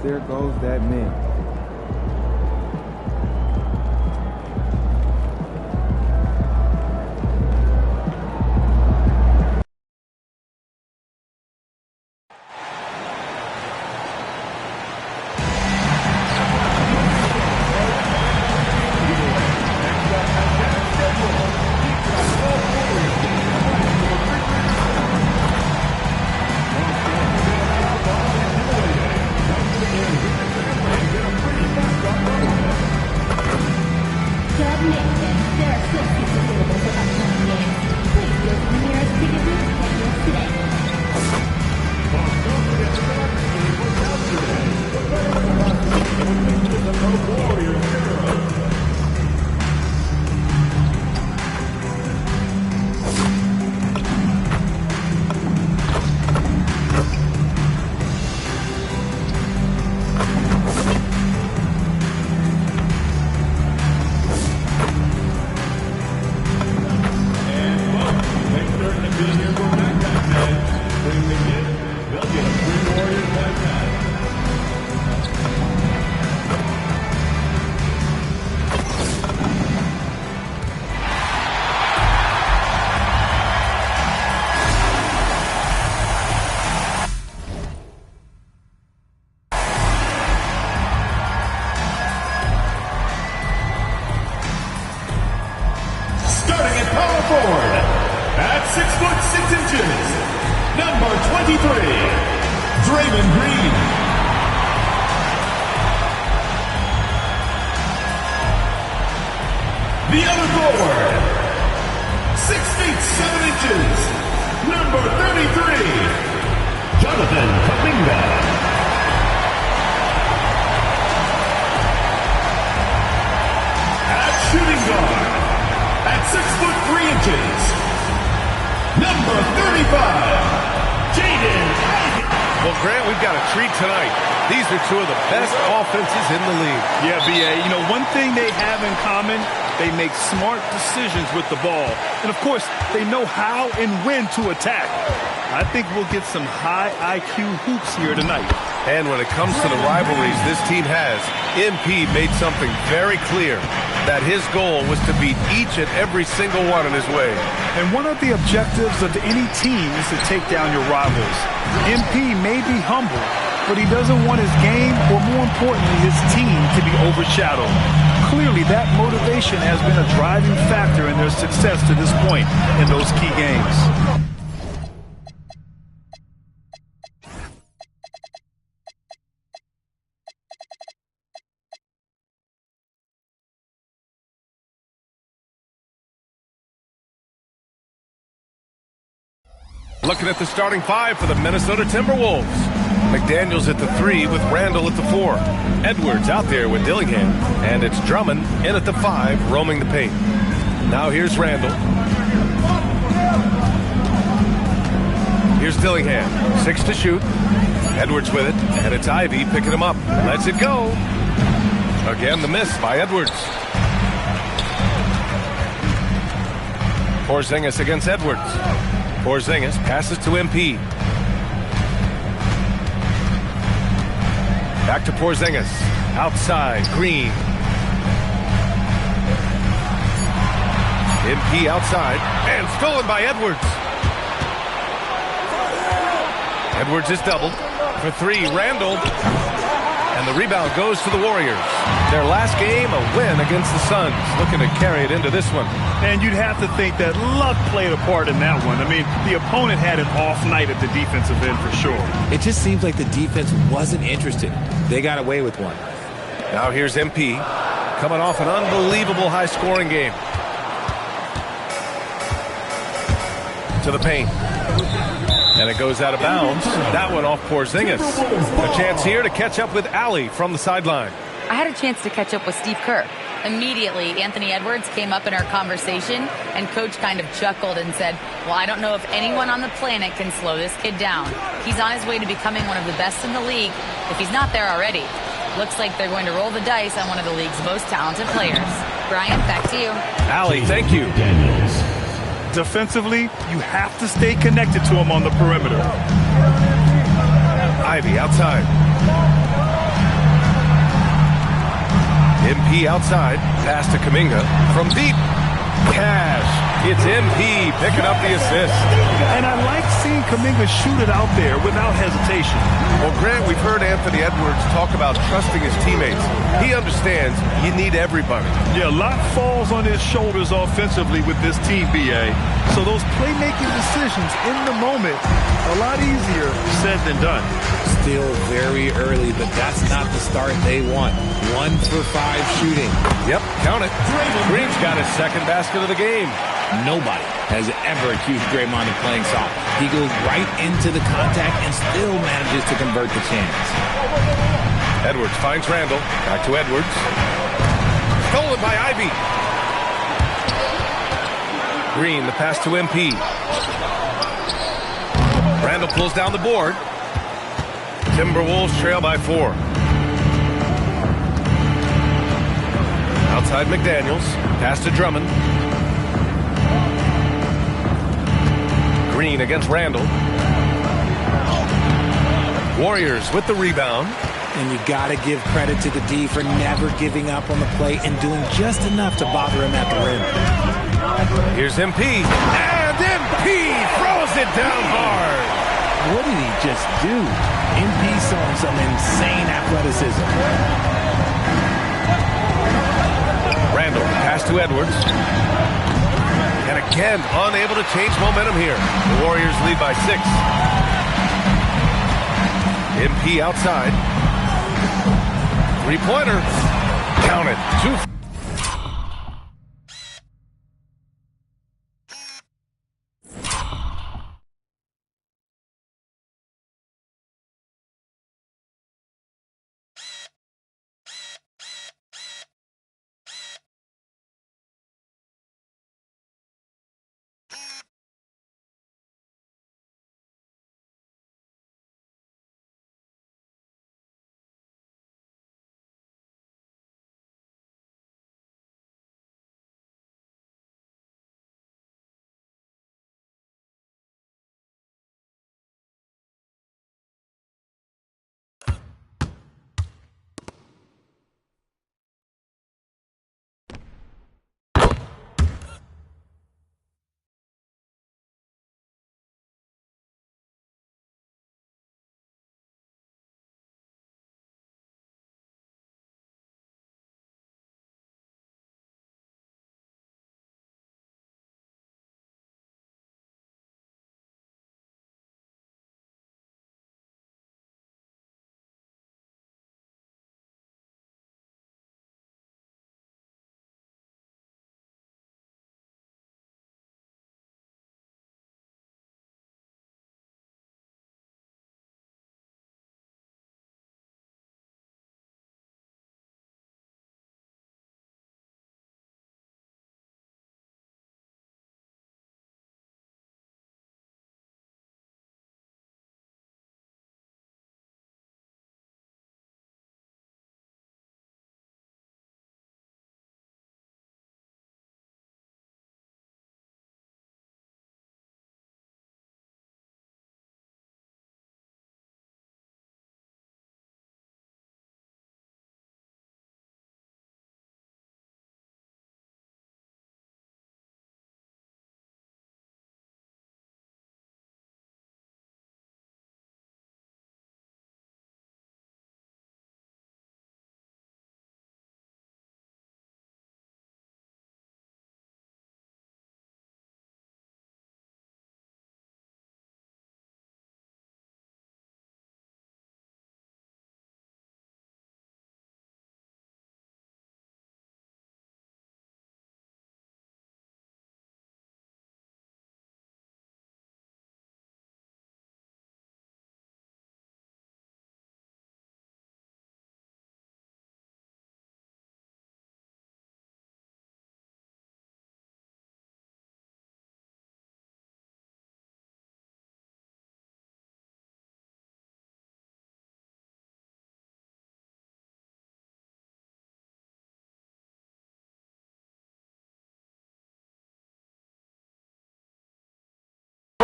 there goes that man. The other forward, 6 feet 7 inches, number 33, Jonathan Kuminga. At shooting guard, at 6 foot 3 inches, number 35, Jaden Ivey. Well, Grant, we've got a treat tonight. These are two of the best offenses in the league. Yeah, B.A., you know, one thing they have in common, they make smart decisions with the ball. And, of course, they know how and when to attack. I think we'll get some high IQ hoops here tonight. And when it comes to the rivalries this team has, MP made something very clear, that his goal was to beat each and every single one in his way. And one of the objectives of any team is to take down your rivals. MP may be humble, but he doesn't want his game, or more importantly, his team, to be overshadowed. Clearly, that motivation has been a driving factor in their success to this point in those key games. Looking at the starting five for the Minnesota Timberwolves. McDaniels at the 3 with Randall at the 4. Edwards out there with Dillingham. And it's Drummond in at the 5, roaming the paint. Now here's Randall. Here's Dillingham. 6 to shoot. Edwards with it. And it's Ivey picking him up. Lets it go. Again, the miss by Edwards. Porzingis against Edwards. Porzingis passes to MP. Back to Porzingis. Outside, Green. MP outside. And stolen by Edwards. Edwards is doubled. For 3, Randall. And the rebound goes to the Warriors. Their last game, a win against the Suns. Looking to carry it into this one. And you'd have to think that luck played a part in that one. I mean, the opponent had an off night at the defensive end for sure. It just seems like the defense wasn't interested. They got away with one. Now here's MP, coming off an unbelievable high-scoring game. To the paint. And it goes out of bounds. That one off Porzingis. A chance here to catch up with Allie from the sideline. I had a chance to catch up with Steve Kerr. Immediately, Anthony Edwards came up in our conversation, and Coach kind of chuckled and said, well, I don't know if anyone on the planet can slow this kid down. He's on his way to becoming one of the best in the league, if he's not there already. Looks like they're going to roll the dice on one of the league's most talented players. Brian, back to you. Allie, thank you. Defensively, you have to stay connected to him on the perimeter. Ivey outside. MP outside. Pass to Kuminga. From deep. Cash. It's MP picking up the assist. And I like seeing Kuminga shoot it out there without hesitation. Well, Grant, we've heard Anthony Edwards talk about trusting his teammates. He understands you need everybody. Yeah, a lot falls on his shoulders offensively with this team, BA. So those playmaking decisions in the moment, a lot easier said than done. Still very early, but that's not the start they want. 1 for 5 shooting. Yep, count it. Green's got his second basket of the game. Nobody has ever accused Draymond of playing soft. He goes right into the contact and still manages to convert the chance. Edwards finds Randall. Back to Edwards. Stolen by Ivy. Green, the pass to MP. Randall pulls down the board. Timberwolves trail by 4. Outside McDaniels. Pass to Drummond. Green against Randall. Warriors with the rebound. And you got to give credit to the D for never giving up on the play and doing just enough to bother him at the rim. Here's MP. And MP throws it down hard. What did he just do? MP showing some insane athleticism. Randall, pass to Edwards. And again, unable to change momentum here. The Warriors lead by 6. MP outside. Three-pointer. Count it. 2.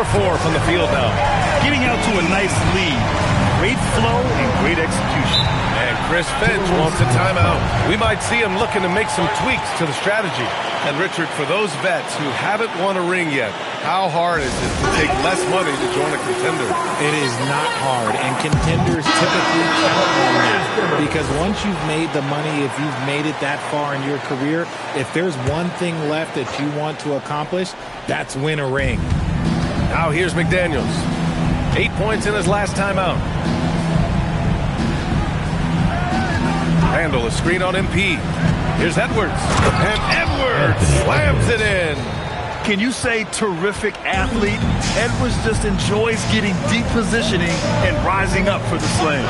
For 4 from the field now. Getting out to a nice lead. Great flow and great execution. And Chris Finch wants a timeout. We might see him looking to make some tweaks to the strategy. And Richard, for those vets who haven't won a ring yet, how hard is it to take less money to join a contender? It is not hard, and contenders typically count on that. Because once you've made the money, if you've made it that far in your career, if there's one thing left that you want to accomplish, that's win a ring. Now here's McDaniels. 8 points in his last time out. Randall, a screen on MP. Here's Edwards. And Edwards slams it in. Can you say terrific athlete? Edwards just enjoys getting deep positioning and rising up for the slam.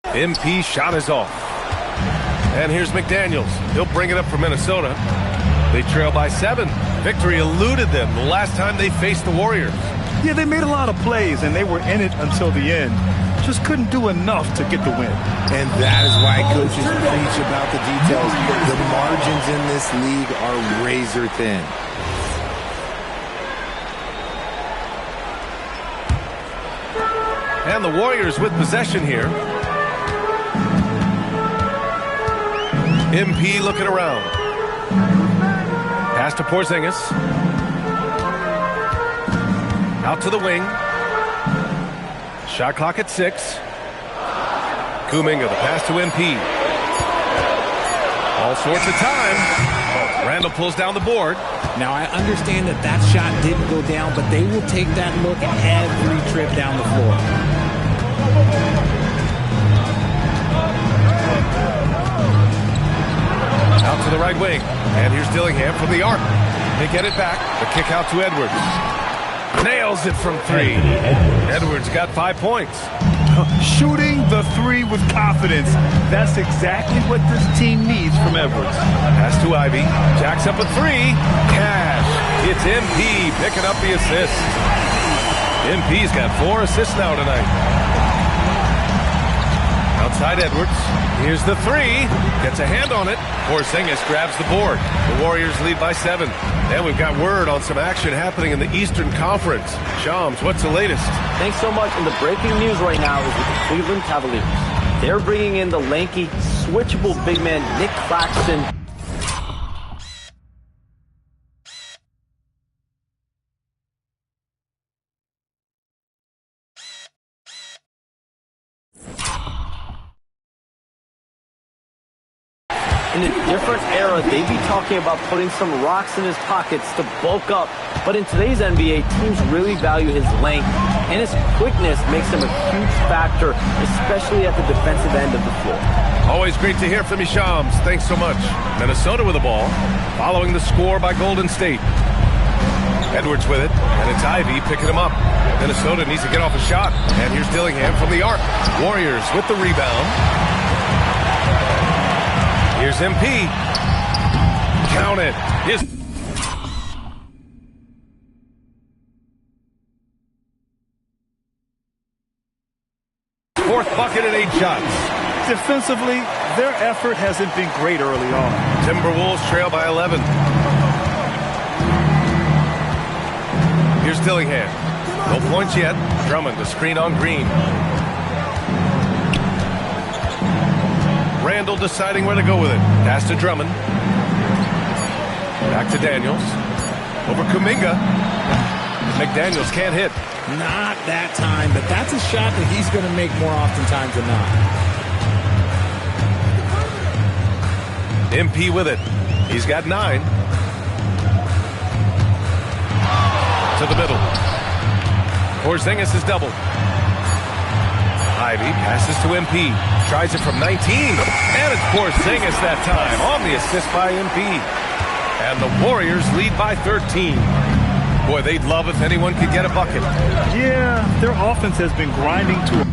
MP shot is off. And here's McDaniels. He'll bring it up for Minnesota. They trail by 7. Victory eluded them the last time they faced the Warriors. Yeah, they made a lot of plays, and they were in it until the end. Just couldn't do enough to get the win. And that is why coaches preach about the details. The margins in this league are razor thin. And the Warriors with possession here. MP looking around. Pass to Porzingis. Out to the wing. Shot clock at 6. Kuminga, the pass to MP. All sorts of time. Randall pulls down the board. Now, I understand that that shot didn't go down, but they will take that look every trip down the floor. Out to the right wing. And here's Dillingham from the arc. They get it back. The kick out to Edwards. Nails it from 3. Edwards got 5 points. Shooting the 3 with confidence. That's exactly what this team needs from Edwards. Pass to Ivy. Jacks up a 3. Cash. It's MP picking up the assist. MP's got 4 assists now tonight. Outside Edwards. Here's the 3. Gets a hand on it. Porzingis grabs the board. The Warriors lead by 7. And we've got word on some action happening in the Eastern Conference. Shams, what's the latest? Thanks so much. And the breaking news right now is with the Cleveland Cavaliers. They're bringing in the lanky, switchable big man Nick Claxton. In a different era, they'd be talking about putting some rocks in his pockets to bulk up. But in today's NBA, teams really value his length, and his quickness makes him a huge factor, especially at the defensive end of the floor. Always great to hear from you, Shams. Thanks so much. Minnesota with the ball, following the score by Golden State. Edwards with it, and it's Ivy picking him up. Minnesota needs to get off a shot, and here's Dillingham from the arc. Warriors with the rebound. Here's MP. Count it. His fourth bucket in 8 shots. Defensively, their effort hasn't been great early on. Timberwolves trail by 11. Here's Dillingham. No points yet. Drummond, the screen on Green. Randall deciding where to go with it. Pass to Drummond. Back to Daniels. Over Kuminga. McDaniels can't hit. Not that time, but that's a shot that he's going to make more oftentimes than not. MP with it. He's got 9. To the middle. Porzingis is doubled. Ivy passes to MP. Tries it from 19. And it's Porzingis that time on the assist by MP. And the Warriors lead by 13. Boy, they'd love if anyone could get a bucket. Yeah, their offense has been grinding to a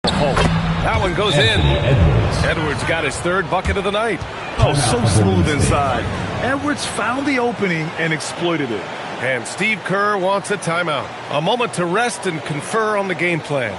That one goes in. Edwards got his third bucket of the night. Oh, so smooth inside. Edwards found the opening and exploited it. And Steve Kerr wants a timeout. A moment to rest and confer on the game plan.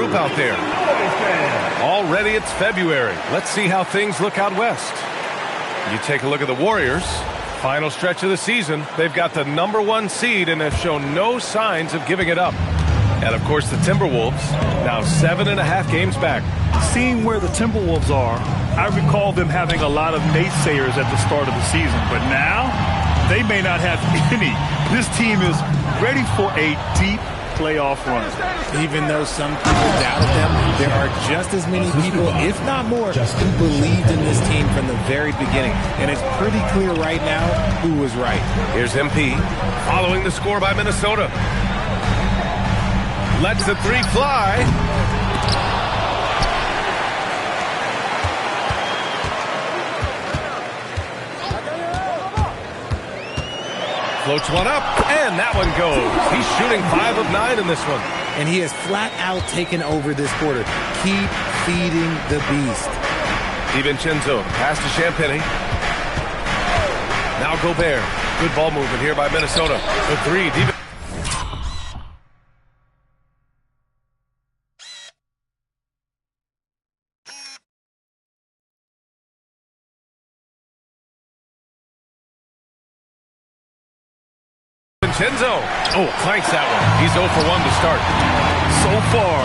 Out there. Already it's February. Let's see how things look out west. You take a look at the Warriors. Final stretch of the season. They've got the #1 seed and have shown no signs of giving it up. And of course the Timberwolves, now 7.5 games back. Seeing where the Timberwolves are, I recall them having a lot of naysayers at the start of the season. But now, they may not have any. This team is ready for a deep playoff run. Even though some people doubted them, there are just as many people, if not more, who believed in this team from the very beginning. And it's pretty clear right now who was right. Here's MP following the score by Minnesota. Lets the three fly. Floats one up, and that one goes. He's shooting 5 of 9 in this one. And he has flat out taken over this quarter. Keep feeding the beast. DiVincenzo, pass to Champagnie. Now Gobert. Good ball movement here by Minnesota. The three. DiVincenzo. Oh, clanks that one. He's 0 for 1 to start. So far,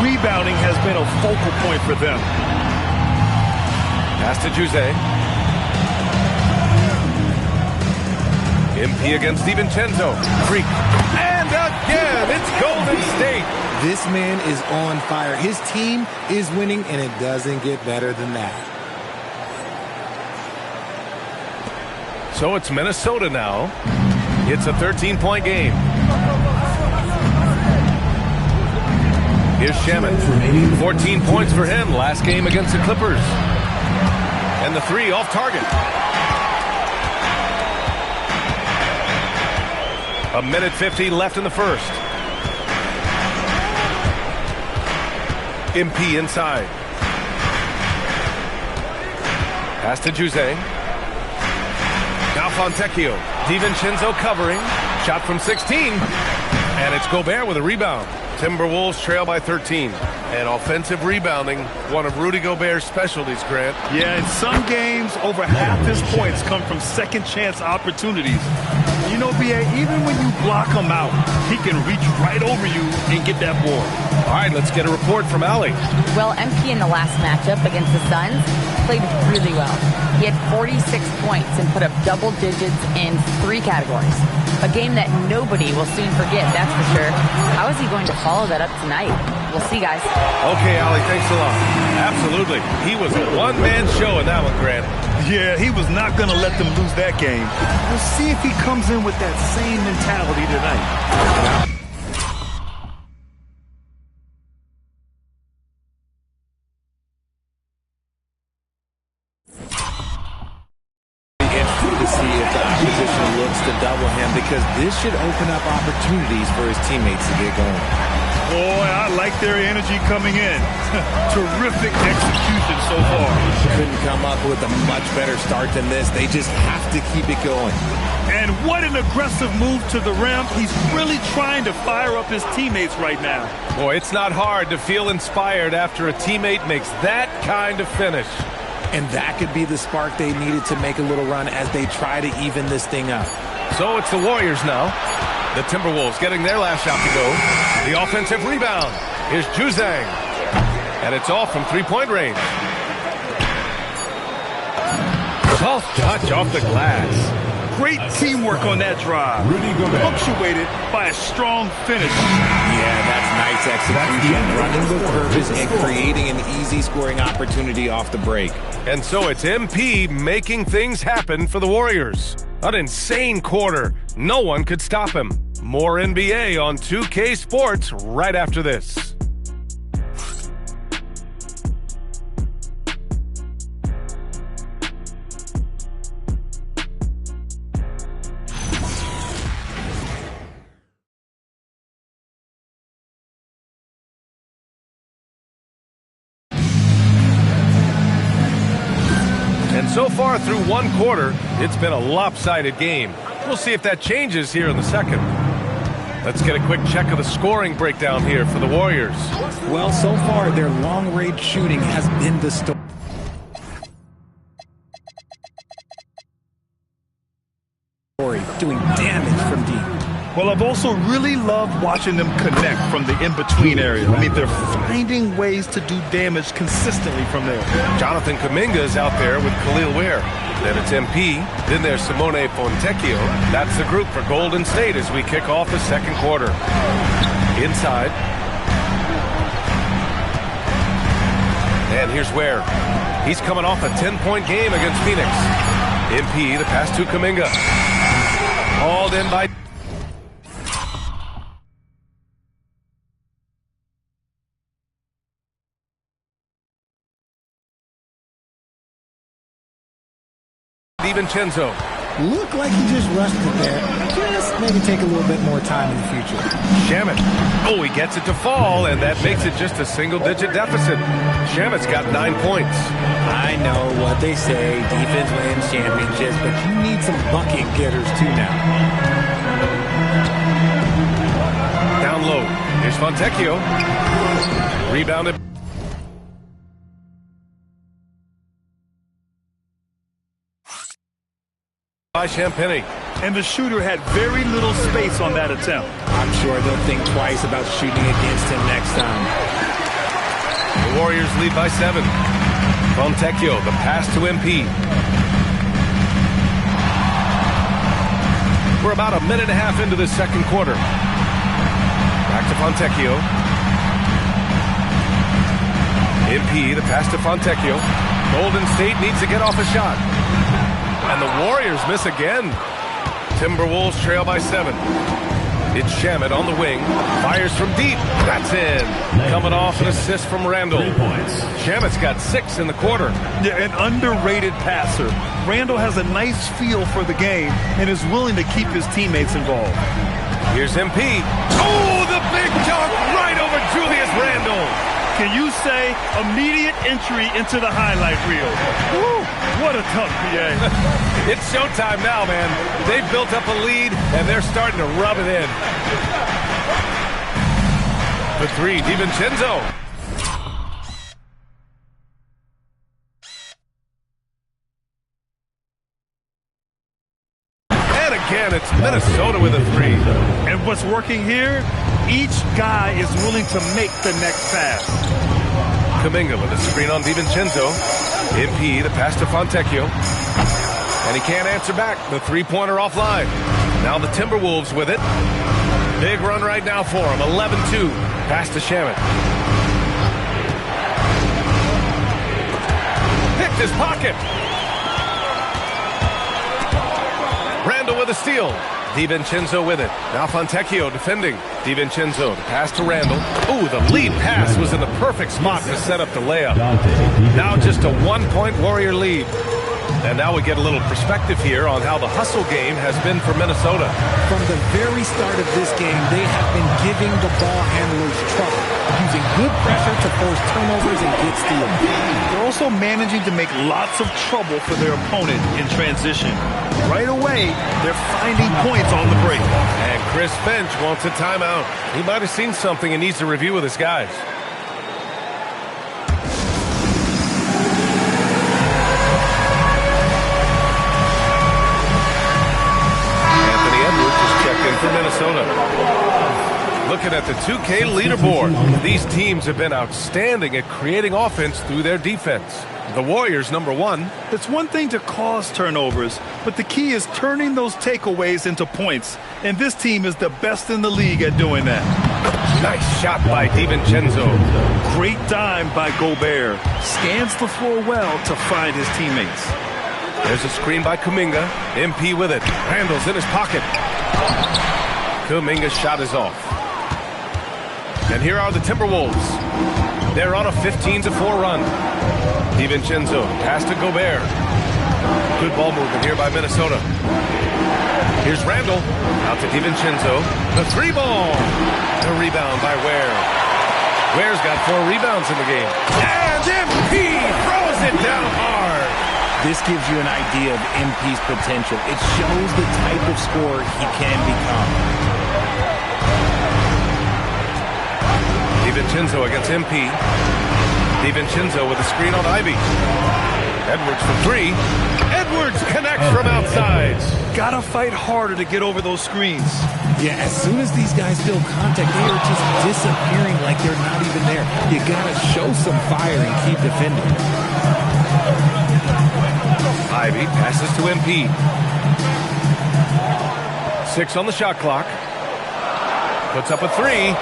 rebounding has been a focal point for them. Pass to Jose. MP against DiVincenzo. Freak. And again, it's Golden State. This man is on fire. His team is winning, and it doesn't get better than that. So it's Minnesota now. It's a 13-point game. Here's Shaman. 14 points for him last game against the Clippers. And the three off target. A minute 50 left in the first. MP inside. Pass to Jose. Now Fontecchio. DiVincenzo covering. Shot from 16. And it's Gobert with a rebound. Timberwolves trail by 13. And offensive rebounding, one of Rudy Gobert's specialties, Grant. Yeah, in some games, over half his points come from second chance opportunities. You know, B.A., even when you block him out, he can reach right over you and get that board. All right, let's get a report from Allie. Well, MP in the last matchup against the Suns played really well. He had 46 points and put up double digits in 3 categories. A game that nobody will soon forget, that's for sure. How is he going to follow that up tonight? We'll see, guys. Okay, Allie, thanks a lot. Absolutely. He was a one-man show in that one, Grant. Yeah, he was not going to let them lose that game. We'll see if he comes in with that same mentality tonight. To see if the opposition looks to double him, because this should open up opportunities for his teammates to get going. Boy, I like their energy coming in. Terrific execution so far. Couldn't come up with a much better start than this. They just have to keep it going. And what an aggressive move to the rim. He's really trying to fire up his teammates right now. Boy, it's not hard to feel inspired after a teammate makes that kind of finish. And that could be the spark they needed to make a little run as they try to even this thing up. So it's the Warriors now. The Timberwolves getting their last shot to go. The offensive rebound. Here's Juzang. And it's off from three-point range. Soft touch off the glass. Great teamwork on that drive. Punctuated by a strong finish. Yeah, that's nice execution. Running with purpose and creating an easy scoring opportunity off the break. And so it's MP making things happen for the Warriors. An insane quarter. No one could stop him. More NBA on 2K Sports right after this. And so far through one quarter, it's been a lopsided game. We'll see if that changes here in the second. Let's get a quick check of the scoring breakdown here for the Warriors. Well, so far, their long-range shooting has been the story. Doing damage from deep. Well, I've also really loved watching them connect from the in-between area. I mean, they're finding ways to do damage consistently from there. Jonathan Kuminga is out there with Khalil Ware. Then it's MP. Then there's Simone Fontecchio. That's the group for Golden State as we kick off the second quarter. Inside. And here's Ware. He's coming off a 10-point game against Phoenix. MP, the pass to Kuminga. Hauled in by... DiVincenzo. Looked like he just rushed it there. Just maybe take a little bit more time in the future. Shamet. Oh, he gets it to fall, and that makes it just a single-digit deficit. Shamet's got 9 points. I know what they say, defense wins championships, but you need some bucket getters too now. Down low. Here's Fontecchio. Rebounded. By Champagnie. And the shooter had very little space on that attempt. I'm sure they'll think twice about shooting against him next time. The Warriors lead by 7. Fontecchio, the pass to MP. We're about a minute and a half into the second quarter. Back to Fontecchio. MP, the pass to Fontecchio. Golden State needs to get off a shot. And the Warriors miss again. Timberwolves trail by 7. It's Shamet on the wing. Fires from deep. That's in. Coming off an assist from Randall. Shamet's got 6 in the quarter. Yeah, an underrated passer. Randall has a nice feel for the game and is willing to keep his teammates involved. Here's MP. Oh, the big dunk right over Julius Randall. Can you say immediate entry into the highlight reel? Woo, what a tough PA. It's showtime now, man. They've built up a lead, and they're starting to rub it in. The 3, DiVincenzo. And again, it's Minnesota with a 3. And what's working here? Each guy is willing to make the next pass. Kuminga with a screen on DiVincenzo. MP, the pass to Fontecchio. And he can't answer back. The three-pointer offline. Now the Timberwolves with it. Big run right now for him. 11-2. Pass to Shamet. Picked his pocket. Randall with a steal. DiVincenzo with it. Now Fontecchio defending. DiVincenzo, the pass to Randall. Ooh, the lead pass was in the perfect spot to set up the layup. Now just a 1-point Warrior lead. And now we get a little perspective here on how the hustle game has been for Minnesota. From the very start of this game, they have been giving the ball handlers trouble, using good pressure to force turnovers and get steals. They're also managing to make lots of trouble for their opponent in transition. Right away, they're finding points on the break. And Chris Finch wants a timeout. He might have seen something and needs to review with his guys. Minnesota. Looking at the 2K leaderboard, these teams have been outstanding at creating offense through their defense. The Warriors, number 1. It's one thing to cause turnovers, but the key is turning those takeaways into points. And this team is the best in the league at doing that. Nice shot by DiVincenzo. Great dime by Gobert. Scans the floor well to find his teammates. There's a screen by Kuminga. MP with it. Randall's in his pocket. Kuminga's shot is off. And here are the Timberwolves. They're on a 15-4 run. DiVincenzo, pass to Gobert. Good ball movement here by Minnesota. Here's Randall, out to DiVincenzo. The 3-ball. The rebound by Ware. Ware's got 4 rebounds in the game. And MP throws it down hard. This gives you an idea of MP's potential. It shows the type of scorer he can become. DiVincenzo against MP. DiVincenzo with a screen on Ivy. Edwards for 3. Edwards connects from outside. Gotta fight harder to get over those screens. Yeah, as soon as these guys feel contact, they are just disappearing like they're not even there. You gotta show some fire and keep defending. Ivy passes to MP. 6 on the shot clock. Puts up a 3.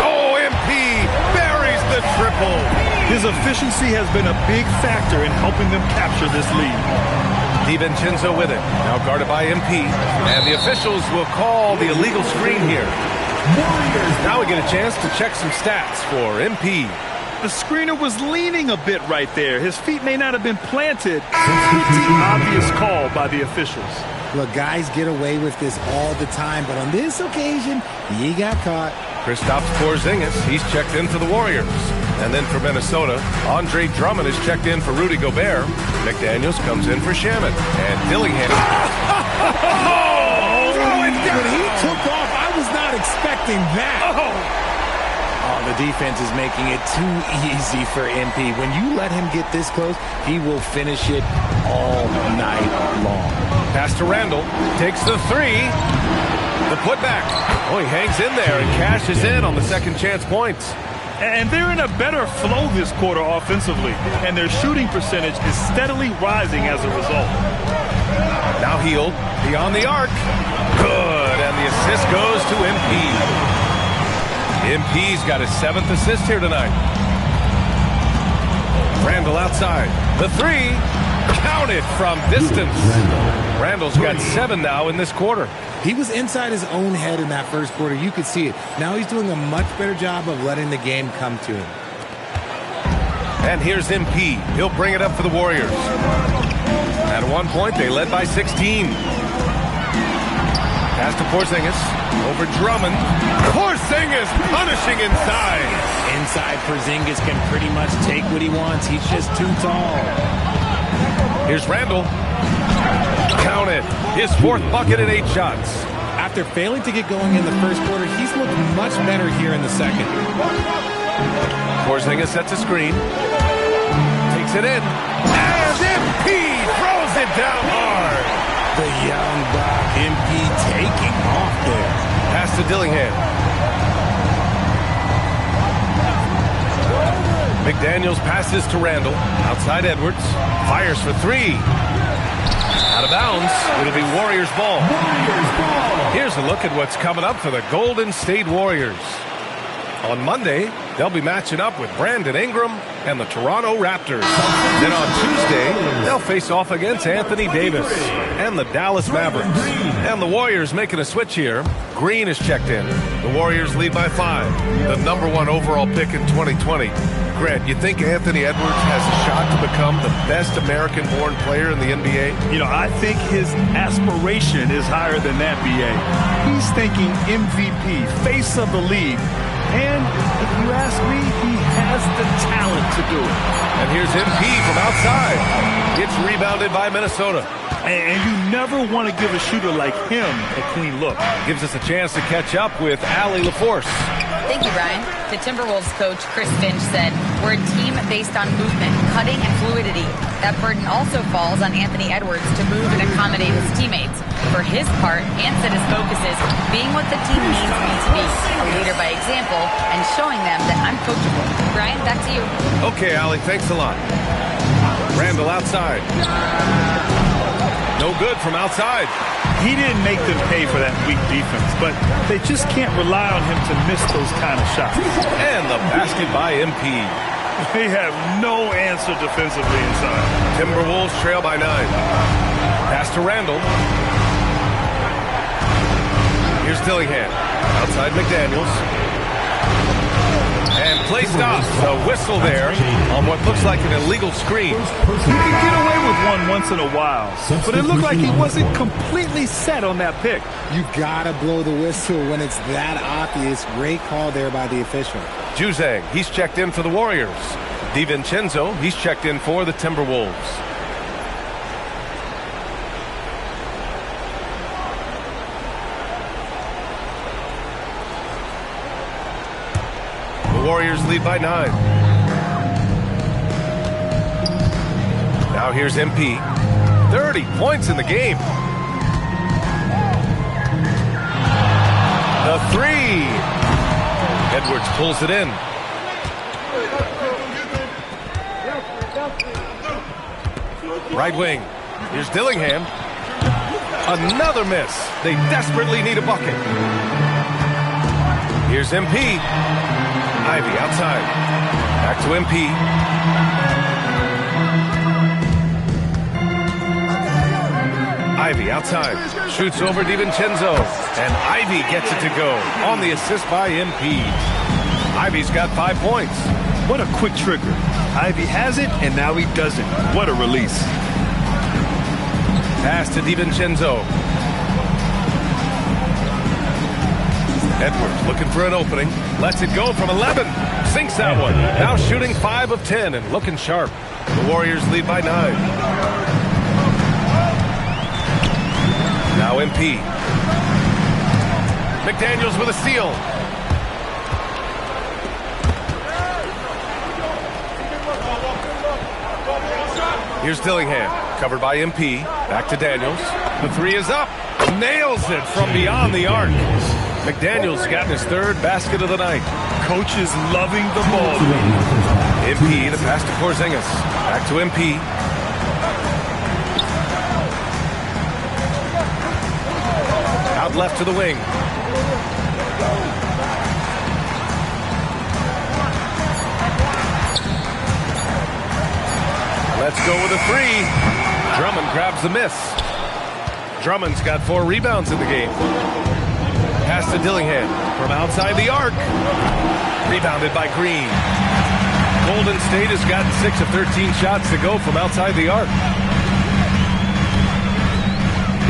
Oh, MP buries the triple. His efficiency has been a big factor in helping them capture this lead. DiVincenzo with it. Now guarded by MP. And the officials will call the illegal screen here. Now we get a chance to check some stats for MP. The screener was leaning a bit right there. His feet may not have been planted. Pretty obvious call by the officials. Look, guys get away with this all the time, but on this occasion, he got caught. Kristaps Porzingis, he's checked in for the Warriors. And then for Minnesota, Andre Drummond is checked in for Rudy Gobert. McDaniels comes in for Shaman. And Dillingham. When he took off, I was not expecting that. Oh, the defense is making it too easy for MP. When you let him get this close, he will finish it all night long. Pass to Randall. Takes the 3. The putback. Oh, he hangs in there and cashes in on the second chance points. And they're in a better flow this quarter offensively. And their shooting percentage is steadily rising as a result. Now Hield, beyond the arc. Good, and the assist goes to MP. MP's got his 7th assist here tonight. Randall outside. The 3. Counted from distance. Randall's got 7 now in this quarter. He was inside his own head in that first quarter. You could see it. Now he's doing a much better job of letting the game come to him. And here's MP. He'll bring it up for the Warriors. At one point, they led by 16. Pass to Porzingis. Over Drummond. Porzingis punishing inside. Inside, Porzingis can pretty much take what he wants. He's just too tall. Here's Randall. Count it. His 4th bucket at 8 shots. After failing to get going in the first quarter, he's looked much better here in the second. Porzingis sets a screen. Takes it in. And MP throws it down hard. The young buck, MP taking off there. Pass to Dillingham. McDaniels passes to Randall. Outside Edwards. Fires for 3. Out of bounds. It'll be Warriors ball. Here's a look at what's coming up for the Golden State Warriors. On Monday, they'll be matching up with Brandon Ingram and the Toronto Raptors. Then on Tuesday, they'll face off against Anthony Davis and the Dallas Mavericks. And the Warriors making a switch here. Green is checked in. The Warriors lead by 5. The number 1 overall pick in 2020. Grant, you think Anthony Edwards has a shot to become the best American-born player in the NBA? You know, I think his aspiration is higher than that, B.A. He's thinking MVP, face of the league. And if you ask me, he has the talent to do it. And here's MP from outside. It's rebounded by Minnesota. And you never want to give a shooter like him a clean look. Gives us a chance to catch up with Allie LaForce. Thanks Thank you, Brian. The Timberwolves coach, Chris Finch, said, "We're a team based on movement, cutting, and fluidity. That burden also falls on Anthony Edwards to move and accommodate his teammates. For his part, Ant said his focus is being what the team needs me to be, a leader by example, and showing them that I'm coachable." Brian, back to you. Okay, Allie, thanks a lot. Randall outside. No good from outside. He didn't make them pay for that weak defense, but they just can't rely on him to miss those kind of shots. And the basket by MP. They have no answer defensively inside. Timberwolves trail by 9. Pass to Randall. Here's Dillingham. Outside McDaniels. And play stops. A whistle there on what looks like an illegal screen. He can get away with one once in a while, but it looked like he wasn't completely set on that pick. You gotta blow the whistle when it's that obvious. Great call there by the official. Juzang, he's checked in for the Warriors. DiVincenzo, he's checked in for the Timberwolves. The Warriors lead by 9. Now here's MP. 30 points in the game. The 3. Edwards pulls it in. Right wing. Here's Dillingham. Another miss. They desperately need a bucket. Here's MP. Ivy outside. Back to MP. Ivy outside. Shoots over DiVincenzo. And Ivy gets it to go on the assist by MP. Ivy's got 5 points. What a quick trigger. Ivy has it, and now he doesn't. What a release. Pass to DiVincenzo. Edwards looking for an opening. Lets it go from 11. Sinks that one. Now shooting 5 of 10 and looking sharp. The Warriors lead by 9. Now MP. McDaniels with a steal. Here's Dillingham. Covered by MP. Back to Daniels. The 3 is up. Nails it from beyond the arc. McDaniels got his 3rd basket of the night. Coach is loving the ball. MP, the pass to Porzingis. Back to MP. Out left to the wing. Let's go with a 3. Drummond grabs the miss. Drummond's got 4 rebounds in the game. Pass to Dillingham from outside the arc. Rebounded by Green. Golden State has gotten 6 of 13 shots to go from outside the arc.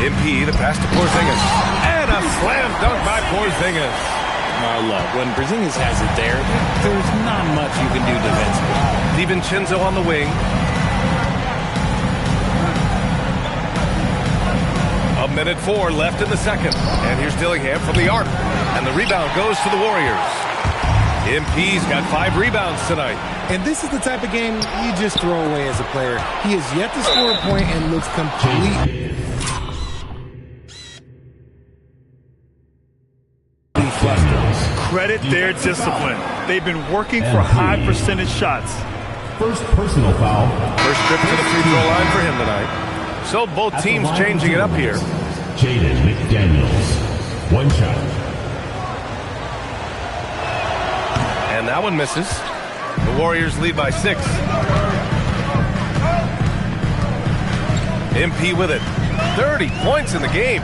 MP, the pass to Porzingis. And a slam dunk by Porzingis. Look, when Porzingis has it there, there's not much you can do defensively. DiVincenzo on the wing. A minute 4 left in the second. And here's Dillingham from the arc. And the rebound goes to the Warriors. MP's got 5 rebounds tonight. And this is the type of game you just throw away as a player. He has yet to score a point and looks complete. Credit their discipline. They've been working for high percentage shots. First personal foul. First trip to the free throw line for him tonight. So both teams changing it up here. Jaden McDaniels. 1 shot. And that one misses. The Warriors lead by 6. MP with it. 30 points in the game.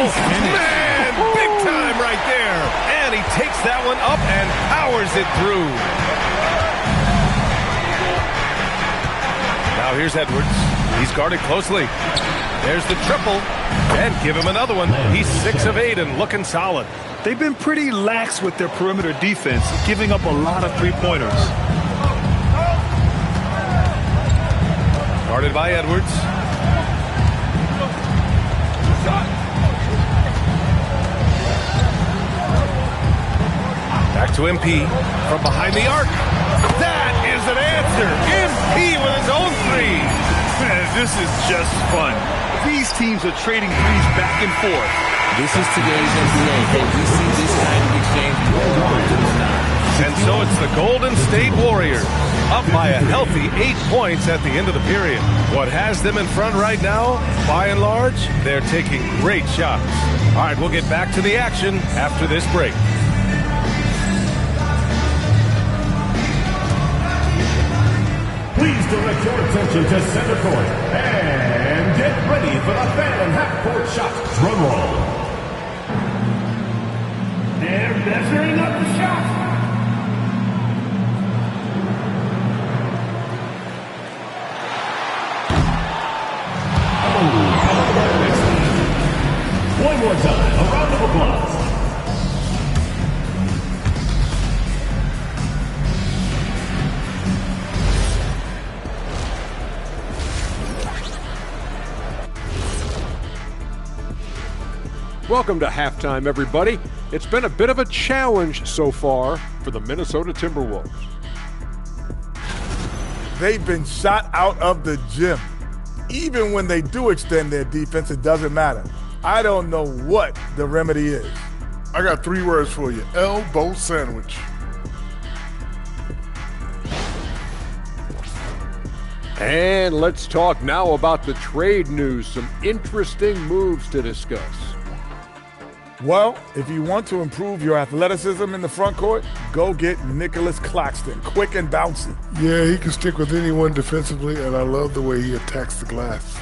Nice finish. Man, big time right there. And he takes that one up and powers it through. Now here's Edwards. He's guarded closely. There's the triple. And give him another one. He's 6 of 8 and looking solid. They've been pretty lax with their perimeter defense, giving up a lot of 3-pointers. Guarded by Edwards. to MP from behind the arc. That is an answer. MP with his own three. Man, this is just fun. These teams are trading threes back and forth. This is today's NBA, and we see this kind of exchange more often than not. And so it's the Golden State Warriors, up by a healthy 8 points at the end of the period. What has them in front right now, by and large, they're taking great shots. All right, we'll get back to the action after this break. Please direct your attention to center court and get ready for the Phantom half-court shot. Drum roll. They're measuring up the shot. One more time, a round of applause. Welcome to halftime, everybody. It's been a bit of a challenge so far for the Minnesota Timberwolves. They've been shot out of the gym. Even when they do extend their defense, it doesn't matter. I don't know what the remedy is. I got 3 words for you. Elbow sandwich. And let's talk now about the trade news. Some interesting moves to discuss. Well, if you want to improve your athleticism in the front court, go get Nicholas Claxton, quick and bouncy. Yeah, he can stick with anyone defensively, and I love the way he attacks the glass.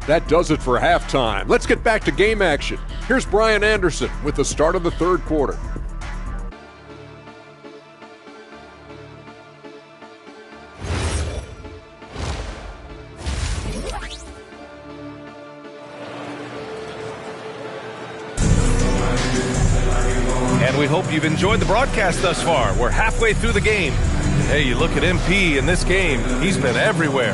That does it for halftime. Let's get back to game action. Here's Brian Anderson with the start of the third quarter. And we hope you've enjoyed the broadcast thus far. We're halfway through the game. Hey, you look at MP in this game, he's been everywhere.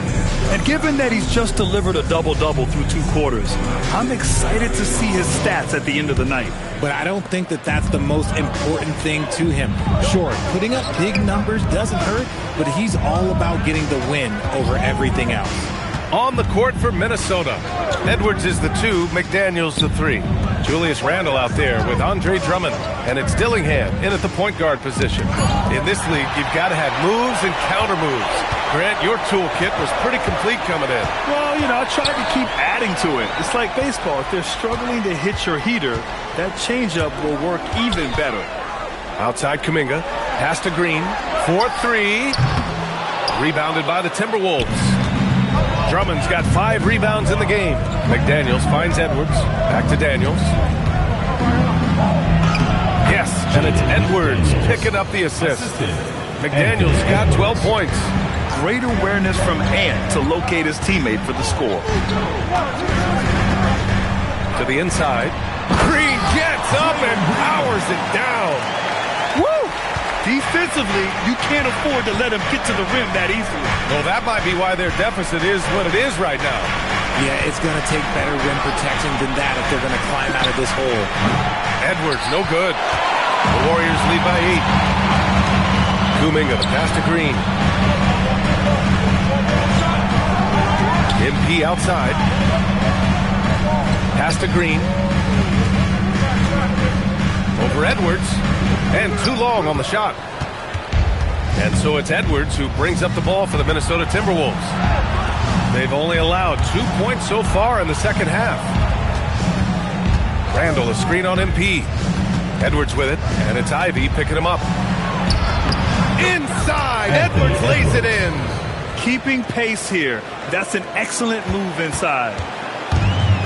And given that he's just delivered a double-double through 2 quarters, I'm excited to see his stats at the end of the night. But I don't think that that's the most important thing to him. Sure, putting up big numbers doesn't hurt, but he's all about getting the win over everything else. On the court for Minnesota, Edwards is the 2, McDaniels the 3. Julius Randle out there with Andre Drummond, and it's Dillingham in at the point guard position. In this league, you've got to have moves and counter moves. Grant, your toolkit was pretty complete coming in. Well, I tried to keep adding to it. It's like baseball. If they're struggling to hit your heater, that changeup will work even better. Outside Kuminga, pass to Green, 4-3, rebounded by the Timberwolves. Drummond's got 5 rebounds in the game. McDaniels finds Edwards. Back to Daniels. Yes, and it's Edwards picking up the assist. McDaniels got 12 points. Great awareness from Ant to locate his teammate for the score. To the inside. Green gets up and powers it down. Woo! Defensively, you can't afford to let him get to the rim that easily. Well, that might be why their deficit is what it is right now. Yeah, it's going to take better rim protection than that if they're going to climb out of this hole. Edwards, no good. The Warriors lead by 8. Kuminga, the pass to Green. MP outside. Pass to Green. Over Edwards. And too long on the shot. And so it's Edwards who brings up the ball for the Minnesota Timberwolves. They've only allowed 2 points so far in the second half. Randle, a screen on MP. Edwards with it, and it's Ivy picking him up. Inside, Edwards lays it in. Keeping pace here. That's an excellent move inside.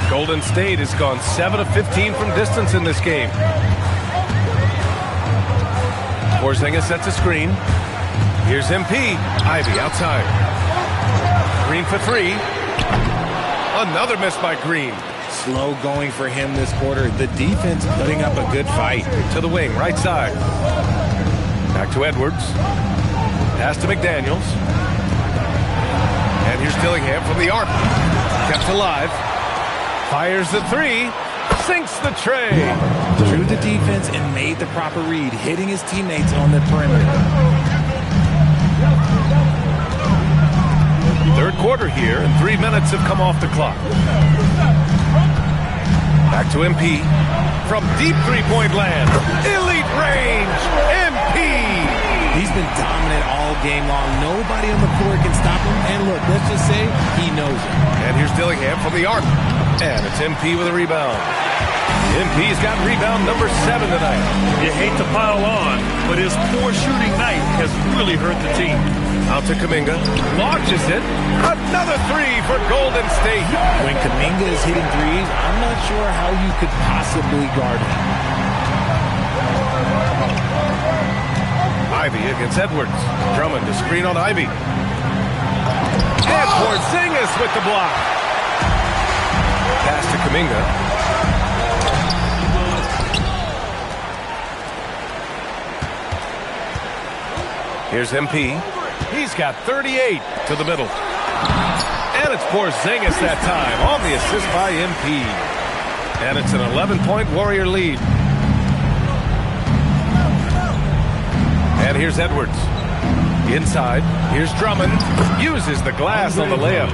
Golden State has gone 7 of 15 from distance in this game. Porzingis sets a screen. Here's MP. Ivy outside. Green for 3. Another miss by Green. Slow going for him this quarter. The defense putting up a good fight. To the wing, right side. Back to Edwards. Pass to McDaniels. And here's Dillingham from the arc. Kept alive. Fires the 3. sinks the tray. Drew the defense and made the proper read, hitting his teammates on the perimeter. Third quarter here, and 3 minutes have come off the clock. Back to MP. From deep three-point land. Elite range. MP. He's been dominant all game long. Nobody on the floor can stop him. And look, let's just say he knows it. And here's Dillingham from the arc. And it's MP with a rebound. MP's got rebound number 7 tonight. You hate to pile on, but his poor shooting night has really hurt the team. Out to Kuminga. Launches it. Another three for Golden State. When Kuminga is hitting threes, I'm not sure how you could possibly guard him. Ivy against Edwards. Drummond to screen on Ivy. And Porzingis with the block. Pass to Kuminga. Here's MP. He's got 38 to the middle. And it's Porzingis that time on the assist by MP. And it's an 11-point Warrior lead. And here's Edwards. Inside. Here's Drummond. Uses the glass on the layup.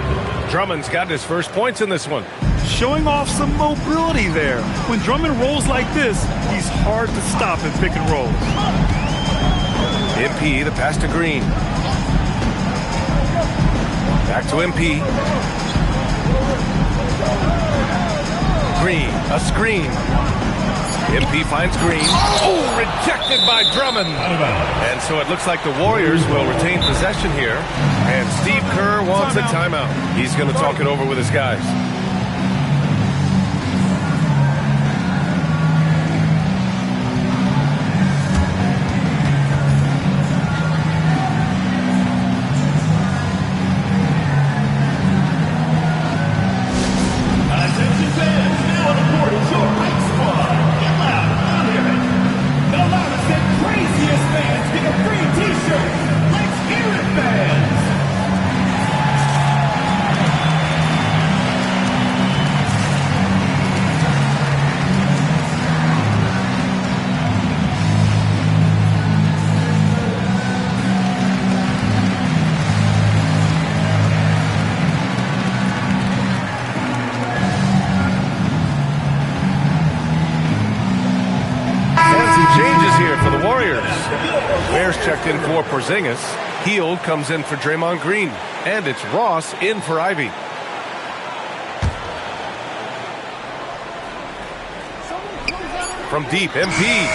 Drummond's got his first points in this one. Showing off some mobility there. When Drummond rolls like this, he's hard to stop in pick and rolls. MP, the pass to Green. Back to MP. Green, a screen. MP finds Green. Oh, rejected by Drummond. And so it looks like the Warriors will retain possession here. And Steve Kerr wants a timeout. He's going to talk it over with his guys. Checked in for Porzingis. Hield comes in for Draymond Green. And it's Ross in for Ivy. From deep, MP.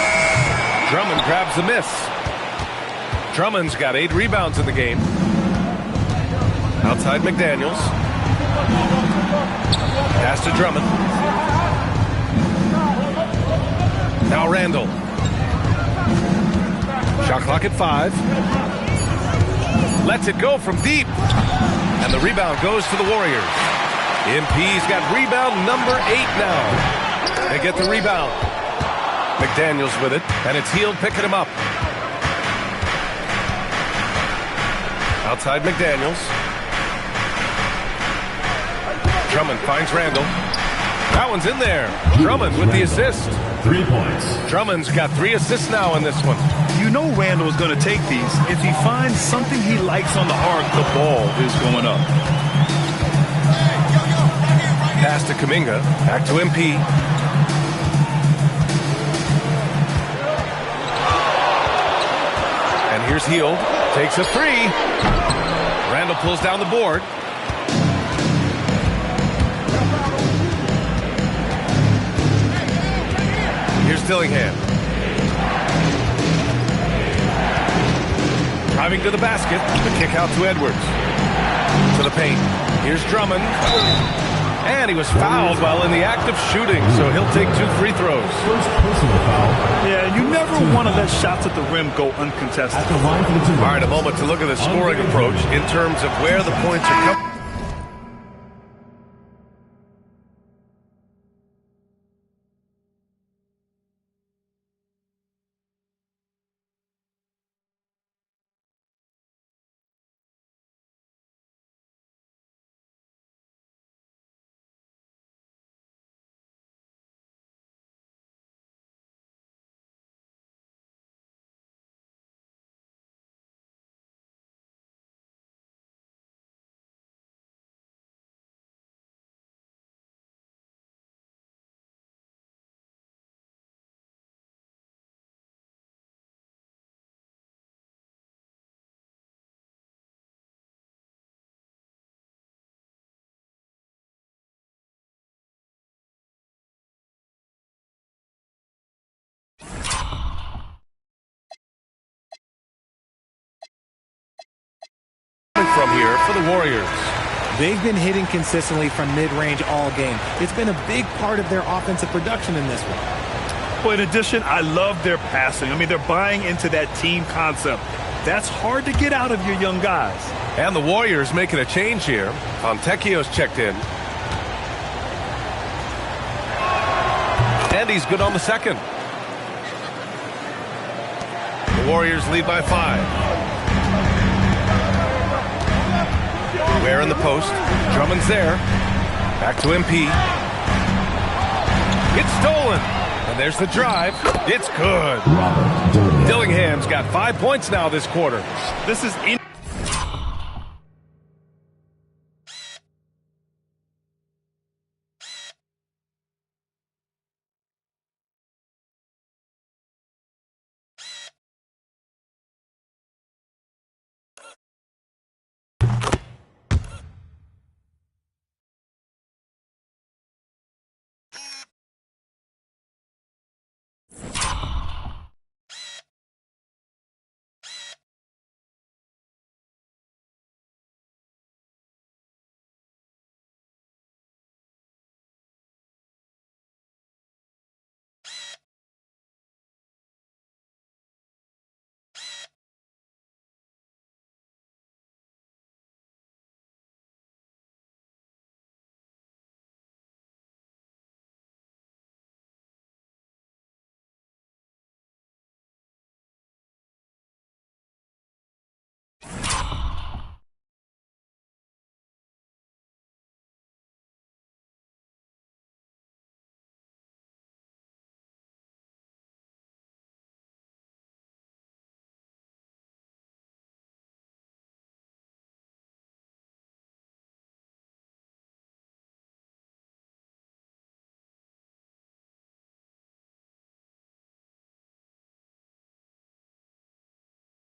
Drummond grabs the miss. Drummond's got 8 rebounds in the game. Outside McDaniels. Pass to Drummond. Now Randall. Shot clock at 5. Lets it go from deep. And the rebound goes to the Warriors. MP's got rebound number 8 now. They get the rebound. McDaniels with it, and it's Hield picking him up. Outside McDaniels. Drummond finds Randall. That one's in there. Drummond with the assist. 3 points. Drummond's got 3 assists now in this one. You know Randall is going to take these. If he finds something he likes on the arc, the ball is going up. Pass to Kuminga. Back to MP. And here's Hield. Takes a 3. Randall pulls down the board. Here's Dillingham. Driving to the basket. The kick out to Edwards. To the paint. Here's Drummond. And he was fouled while in the act of shooting, so he'll take 2 free throws. First personal foul. Yeah, you never want to let shots at the rim go uncontested. At the line for the two. All right, a moment to look at the scoring approach in terms of where the points are coming. here for the Warriors. They've been hitting consistently from mid-range all game. It's been a big part of their offensive production in this one. Well, in addition, I love their passing. I mean, they're buying into that team concept. That's hard to get out of your young guys. And the Warriors making a change here. Fontecchio's checked in. And he's good on the second. The Warriors lead by 5. Ware in the post. Drummond's there. Back to MP. It's stolen. And there's the drive. It's good. Dillingham's got 5 points now this quarter. This is in.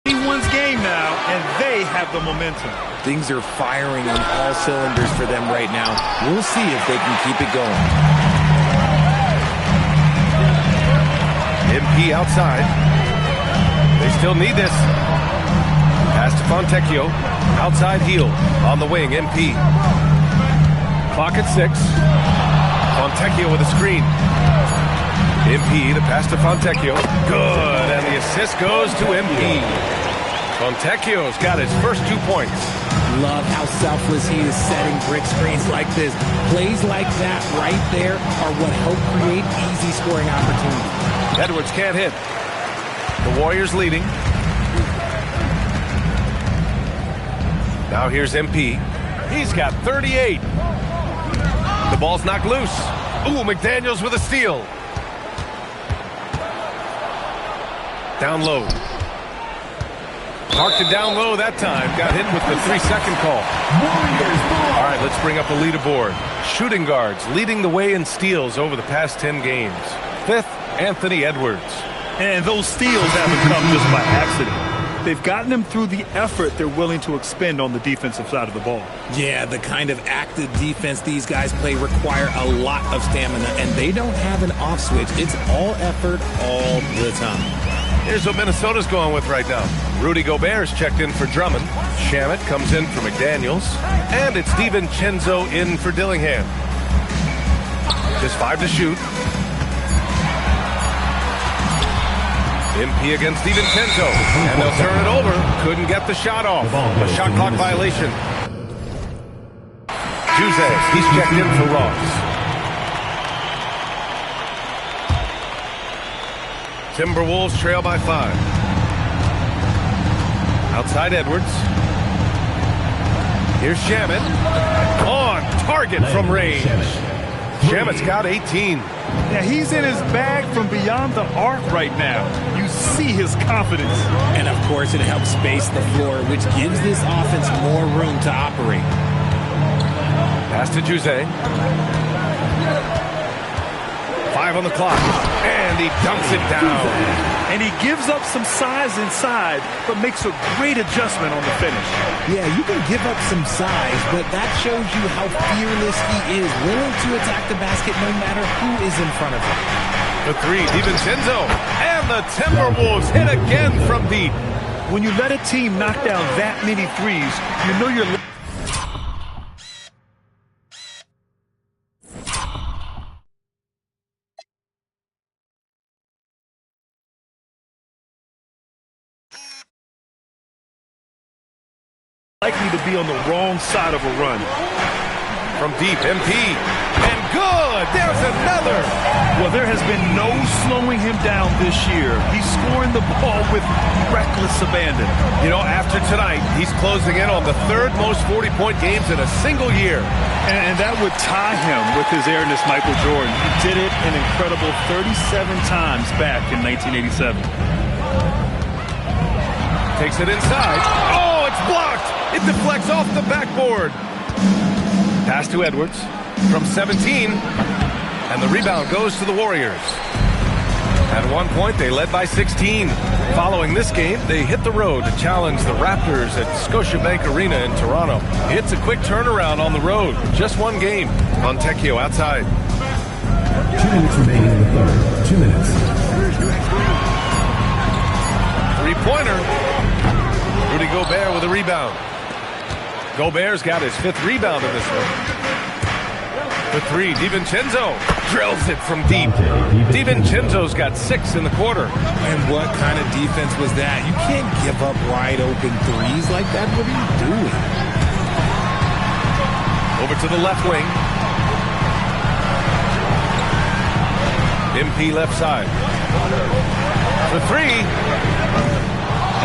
Anyone's game now, and they have the momentum. Things are firing on all cylinders for them right now. We'll see if they can keep it going. MP outside. They still need this. Pass to Fontecchio. Outside heel. On the wing, MP. Clock at 6. Fontecchio with a screen. MP, the pass to Fontecchio. Good, and the assist goes to MP. Fontecchio's got his first 2 points. Love how selfless he is setting brick screens like this. Plays like that right there are what help create easy scoring opportunities. Edwards can't hit. The Warriors leading. Now here's MP. He's got 38. The ball's knocked loose. Ooh, McDaniels with a steal. Down low. Parked it down low that time. Got hit with the 3-second call. All right, let's bring up a leaderboard. Shooting guards leading the way in steals over the past 10 games. 5th, Anthony Edwards. And those steals haven't come just by accident. They've gotten them through the effort they're willing to expend on the defensive side of the ball. Yeah, the kind of active defense these guys play require a lot of stamina, and they don't have an off switch. It's all effort all the time. Here's what Minnesota's going with right now. Rudy Gobert's checked in for Drummond. Shamet comes in for McDaniels. And it's DiVincenzo in for Dillingham. Just 5 to shoot. MP against DiVincenzo. And they'll turn it over. Couldn't get the shot off. A shot clock violation. Juzang, he's checked in for Ross. Timberwolves trail by 5. Outside Edwards. Here's Shamet. On target from range. Shamet's got 18. Yeah, he's in his bag from beyond the arc right now. You see his confidence. And of course, it helps space the floor, which gives this offense more room to operate. Pass to Juzang. 5 on the clock. And he dunks it down. And he gives up some size inside, but makes a great adjustment on the finish. Yeah, you can give up some size, but that shows you how fearless he is, willing to attack the basket no matter who is in front of him. The 3, DiVincenzo. And the Timberwolves hit again from deep. When you let a team knock down that many threes, you know you're likely to be on the wrong side of a run. From deep, MP. And good! There's another! Well, there has been no slowing him down this year. He's scoring the ball with reckless abandon. You know, after tonight, he's closing in on the third most 40-point games in a single year. And that would tie him with his airness, Michael Jordan. He did it an incredible 37 times back in 1987. Takes it inside. Oh, it's blocked! It deflects off the backboard. Pass to Edwards from 17. And the rebound goes to the Warriors. At one point, they led by 16. Following this game, they hit the road to challenge the Raptors at Scotiabank Arena in Toronto. It's a quick turnaround on the road. Just one game. Fontecchio outside. 2 minutes remaining in the third. 2 minutes. Three-pointer. Rudy Gobert with a rebound. Gobert's got his 5th rebound in this one. The three, DiVincenzo drills it from deep. DiVincenzo's got 6 in the quarter. And what kind of defense was that? You can't give up wide open threes like that. What are you doing? Over to the left wing. MP left side. The three.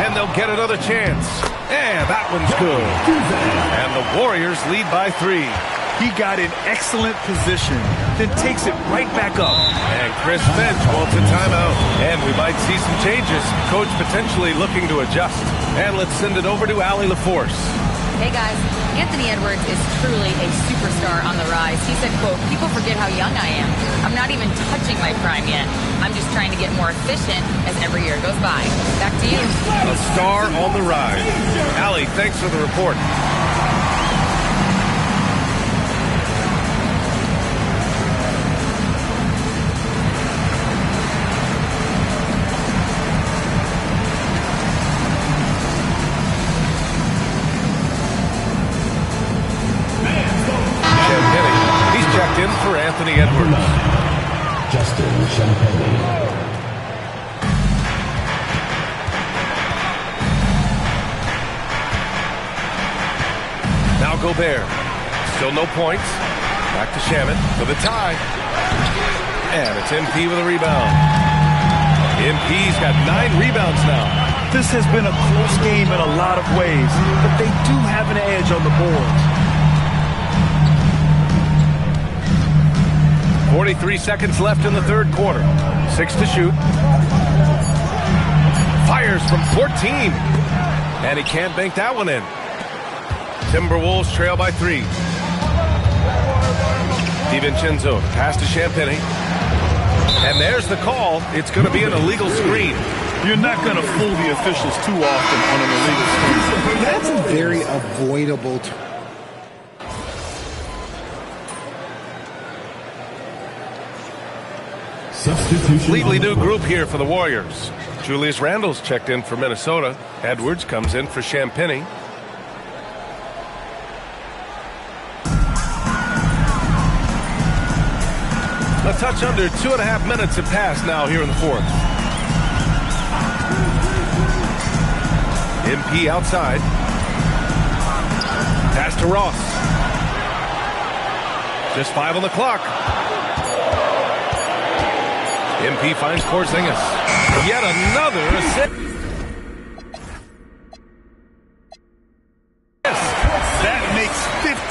And they'll get another chance. And that one's good. And the Warriors lead by 3. He got in excellent position, then takes it right back up. And Chris Finch wants a timeout. And we might see some changes. Coach potentially looking to adjust. And let's send it over to Allie LaForce. Hey guys, Anthony Edwards is truly a superstar on the rise. He said, quote, "People forget how young I am. I'm not even touching my prime yet. I'm just trying to get more efficient as every year goes by." Back to you. A star on the rise. Allie, thanks for the report. In for Anthony Edwards. Justin Champagnie. Now Gobert. Still no points. Back to Shamet for the tie. And it's MP with a rebound. MP's got 9 rebounds now. This has been a close game in a lot of ways, but they do have an edge on the boards. 43 seconds left in the third quarter. 6 to shoot. Fires from 14. And he can't bank that one in. Timberwolves trail by 3. DiVincenzo, pass to Champagnie. And there's the call. It's going to be an illegal screen. You're not going to fool the officials too often on an illegal screen. That's a very avoidable Completely new group here for the Warriors. Julius Randle's checked in for Minnesota. Edwards comes in for Champagnie. A touch under 2.5 minutes have passed now here in the fourth. MP outside. Pass to Ross. Just 5 on the clock. MP finds Porzingis. Yet another assist. That makes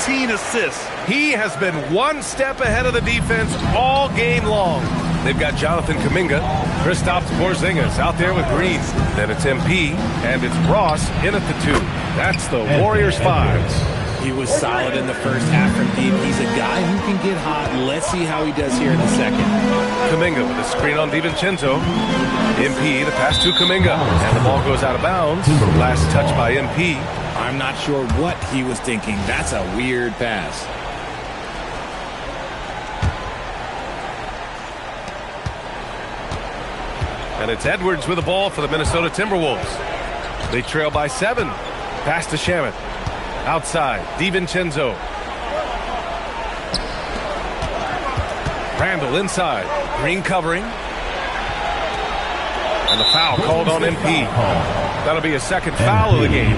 15 assists. He has been one step ahead of the defense all game long. They've got Jonathan Kuminga, Kristaps Porzingis out there with Green. Then it's MP, and it's Ross in at the 2. That's the Warriors 5. He was solid in the first half from deep. He's a guy who can get hot. Let's see how he does here in the second. Kuminga with a screen on DiVincenzo. MP, the pass to Kuminga. And the ball goes out of bounds. Last touch by MP. I'm not sure what he was thinking. That's a weird pass. And it's Edwards with the ball for the Minnesota Timberwolves. They trail by 7. Pass to Shamet. Outside, DiVincenzo. Randall inside. Green covering. And the foul called on MP. That'll be a second foul of the game.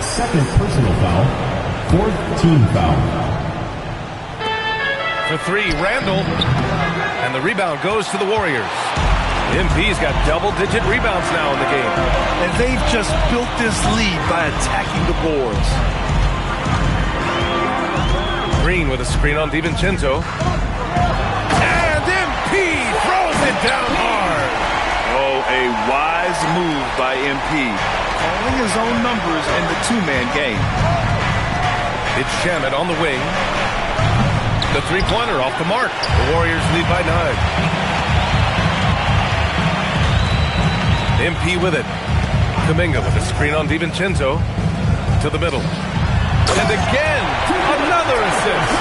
Second personal foul. Fourth team foul. For 3, Randall. And the rebound goes to the Warriors. MP's got double-digit rebounds now in the game. And they've just built this lead by attacking the boards. Green with a screen on DiVincenzo. And MP throws it down hard. Oh, a wise move by MP. Calling his own numbers in the two-man game. It's Shamet on the wing. The three-pointer off the mark. The Warriors lead by 9. MP with it. Kuminga with a screen on DiVincenzo. To the middle. And again, another assist.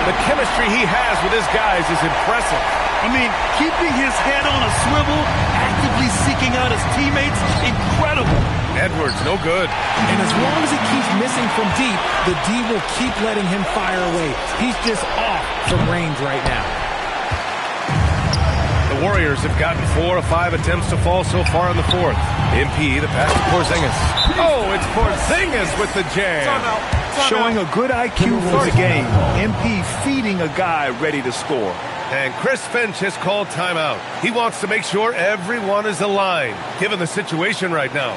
The chemistry he has with his guys is impressive. I mean, keeping his head on a swivel, actively seeking out his teammates, incredible. Edwards, no good. And as long as he keeps missing from deep, the D will keep letting him fire away. He's just off from range right now. The Warriors have gotten 4 of 5 attempts to fall so far in the 4th. MP, the pass to Porzingis. Oh, it's Porzingis with the jam. Showing a good IQ for the game. MP feeding a guy ready to score. And Chris Finch has called timeout. He wants to make sure everyone is aligned, given the situation right now.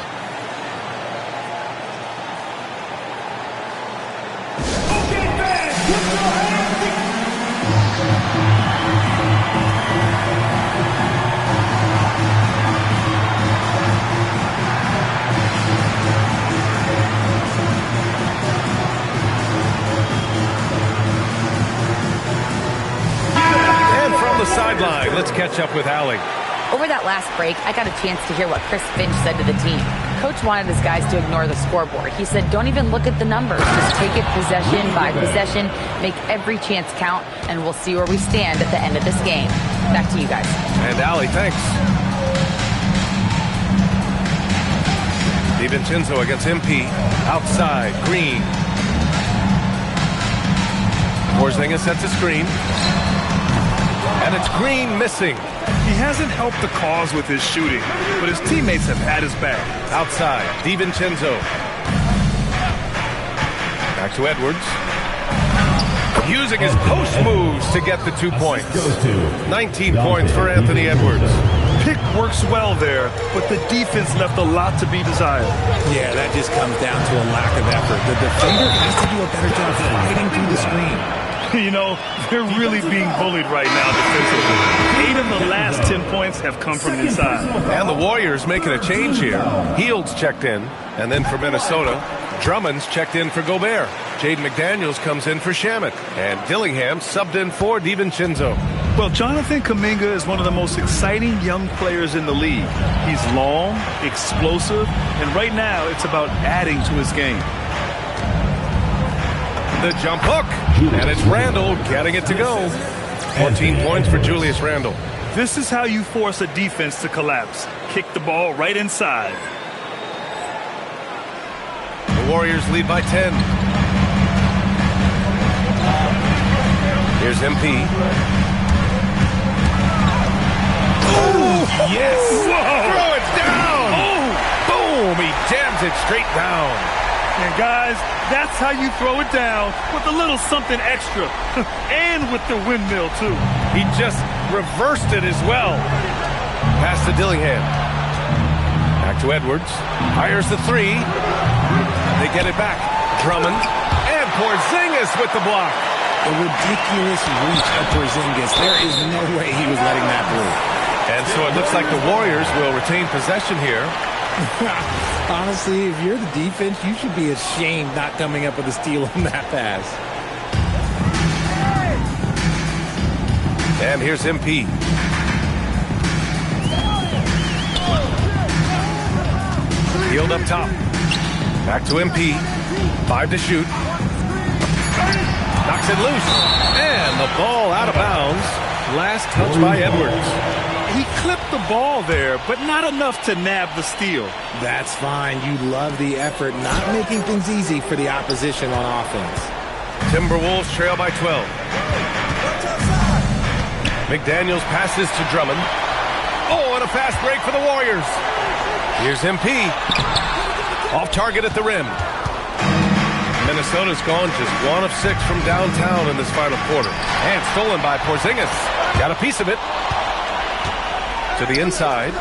Sideline. Let's catch up with Allie. Over that last break, I got a chance to hear what Chris Finch said to the team. Coach wanted his guys to ignore the scoreboard. He said, don't even look at the numbers. Just take it possession by possession, make every chance count, and we'll see where we stand at the end of this game. Back to you guys. And Allie, thanks. DiVincenzo against MP. Outside, Green. Porzingis sets a screen. And it's Green missing. He hasn't helped the cause with his shooting, but his teammates have had his back. Outside, DiVincenzo. Back to Edwards. Using his post moves to get the 2 points. 19 points for Anthony Edwards. Pick works well there, but the defense left a lot to be desired. Yeah, that just comes down to a lack of effort. The defender has to do a better job fighting through the screen. You know, they're really being bullied right now defensively. 8 of the last 10 points have come from inside. And the Warriors making a change here. Heald's checked in. And then for Minnesota, Drummond's checked in for Gobert. Jaden McDaniels comes in for Shamet. And Dillingham subbed in for DiVincenzo. Well, Jonathan Kuminga is one of the most exciting young players in the league. He's long, explosive, and right now it's about adding to his game. The jump hook, and it's Randall getting it to go. 14 points for Julius Randall. This is how you force a defense to collapse. Kick the ball right inside. The Warriors lead by 10. Here's MP. Oh, yes! Whoa. Throw it down! Oh. Boom! He jams it straight down. And guys, that's how you throw it down, with a little something extra. And with the windmill, too. He just reversed it as well. Pass to Dillingham. Back to Edwards. Fires the 3. They get it back. Drummond. And Porzingis with the block. The ridiculous reach of Porzingis. There is no way he was letting that through. And so it looks like the Warriors will retain possession here. Honestly, if you're the defense, you should be ashamed not coming up with a steal on that pass. And here's MP. Heald up top. Back to MP. 5 to shoot. Knocks it loose. And the ball out of bounds. Last touch by Edwards. He clipped the ball there, but not enough to nab the steal. That's fine. You love the effort, not making things easy for the opposition on offense. Timberwolves trail by 12. McDaniels passes to Drummond. Oh, and a fast break for the Warriors. Here's MP. Off target at the rim. Minnesota's gone just 1 of 6 from downtown in this final quarter. And stolen by Porzingis. Got a piece of it. To the inside.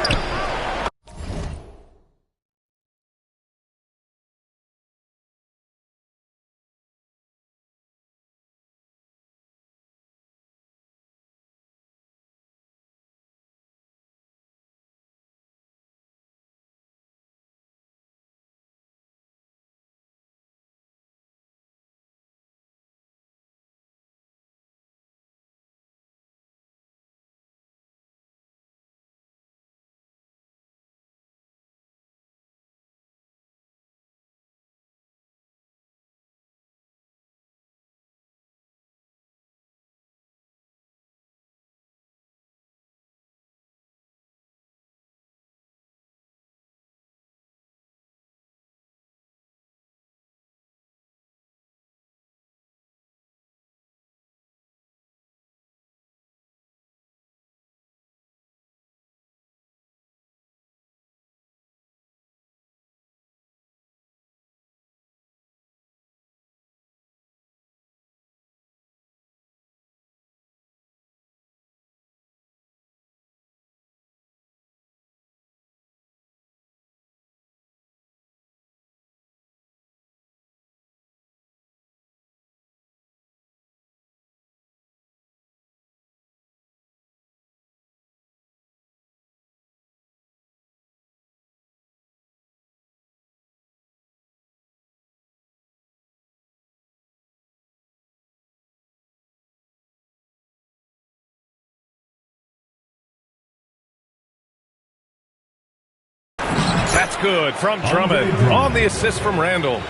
That's good from Drummond on the assist from Randall.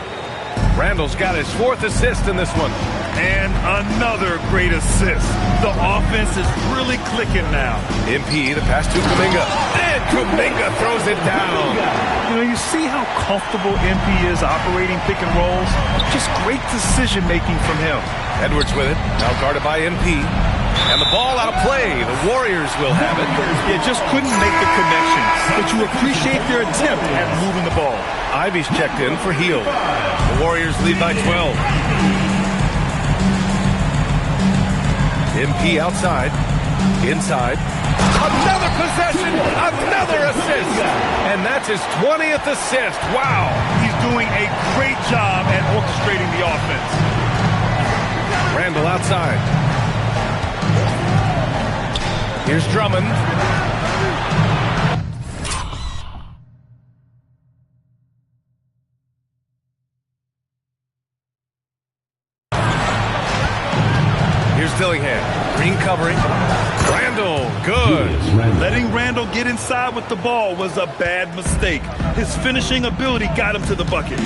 Randall's got his 4th assist in this one. And another great assist. The offense is really clicking now. MP, the pass to Kuminga. And Kuminga throws it down. You know, you see how comfortable MP is operating pick and rolls. Just great decision-making from him. Edwards with it. Now guarded by MP. And the ball out of play. The Warriors will have it. Yeah, just couldn't make the connection. But you appreciate their attempt at moving the ball. Ivy's checked in for Hield. The Warriors lead by 12. MP outside. Inside. Another possession. Another assist. And that's his 20th assist. Wow. He's doing a great job at orchestrating the offense. Randall outside. Here's Drummond. Here's Dillingham. Green covering. Randall, good. Letting Randall get inside with the ball was a bad mistake. His finishing ability got him to the bucket.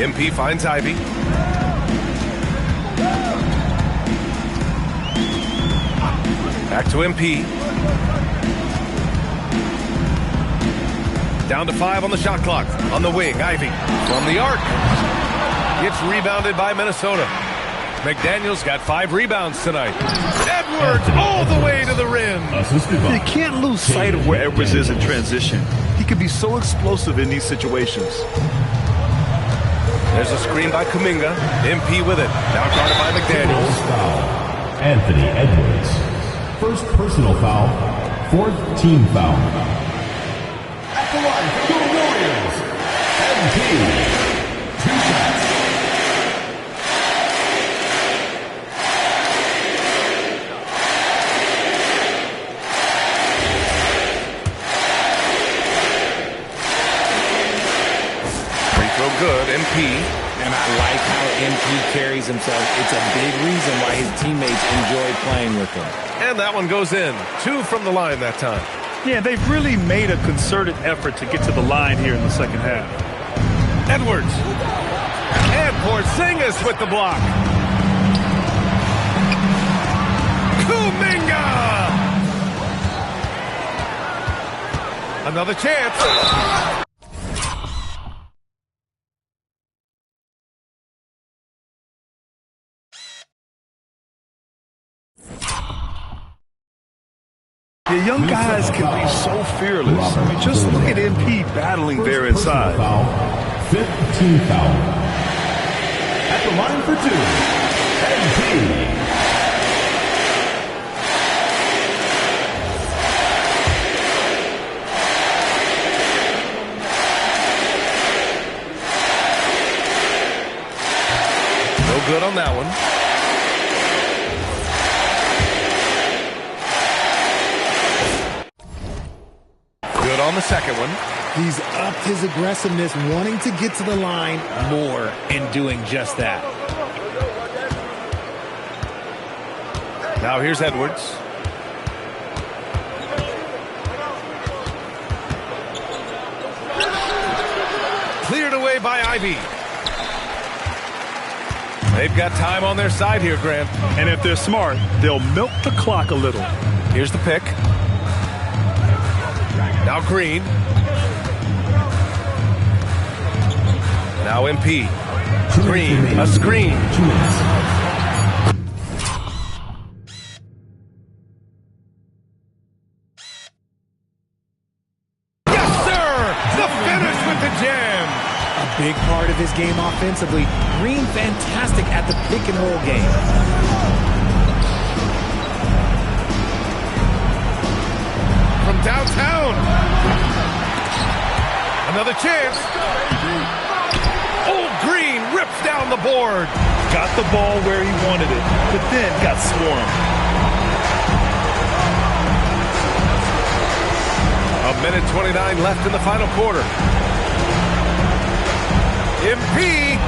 MP finds Ivy. Back to MP. Down to 5 on the shot clock. On the wing, Ivy from the arc. Gets rebounded by Minnesota. McDaniels got 5 rebounds tonight. Edwards all the way to the rim. You can't lose sight of where Edwards is in transition. He can be so explosive in these situations. There's a screen by Kuminga. MP with it. Now guarded by McDaniels. Anthony Edwards. First personal foul, 4th team foul. At the line for the Warriors, MP. 2 shots. Free throw good, MP. And I like how MP carries himself. It's a big reason why his teammates enjoy playing with him. And that one goes in. 2 from the line that time. Yeah, they've really made a concerted effort to get to the line here in the second half. Edwards. And Porzingis with the block. Kuminga! Another chance. The young guys can be so fearless. I mean, just look at MP battling there inside. Fifth team foul. At the line for two, MP. No good on that one. Good on the second one. He's upped his aggressiveness, wanting to get to the line more and doing just that. Now here's Edwards. Cleared away by Ivy. They've got time on their side here, Grant. And if they're smart, they'll milk the clock a little. Here's the pick. Now Green. Now MP. Green, a screen. Yes, sir! The finish with the jam. A big part of his game offensively. Green fantastic at the pick and roll game. From downtown. Another chance. Old Green rips down the board. Got the ball where he wanted it, but then got swarmed. A minute 29 left in the final quarter. MP.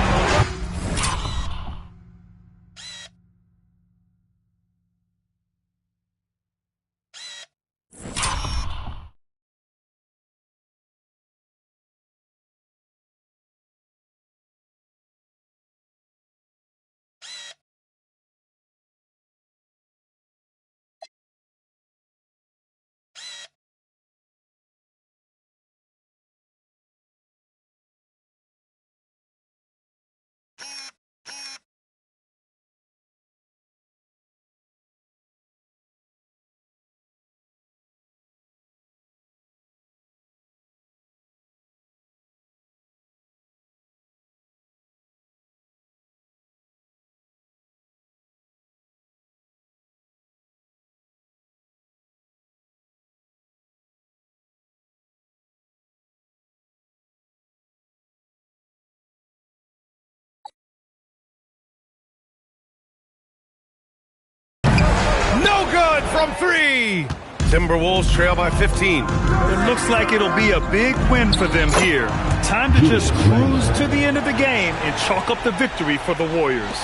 No good from three. Timberwolves trail by 15. It looks like it'll be a big win for them here. Time to just cruise to the end of the game and chalk up the victory for the Warriors.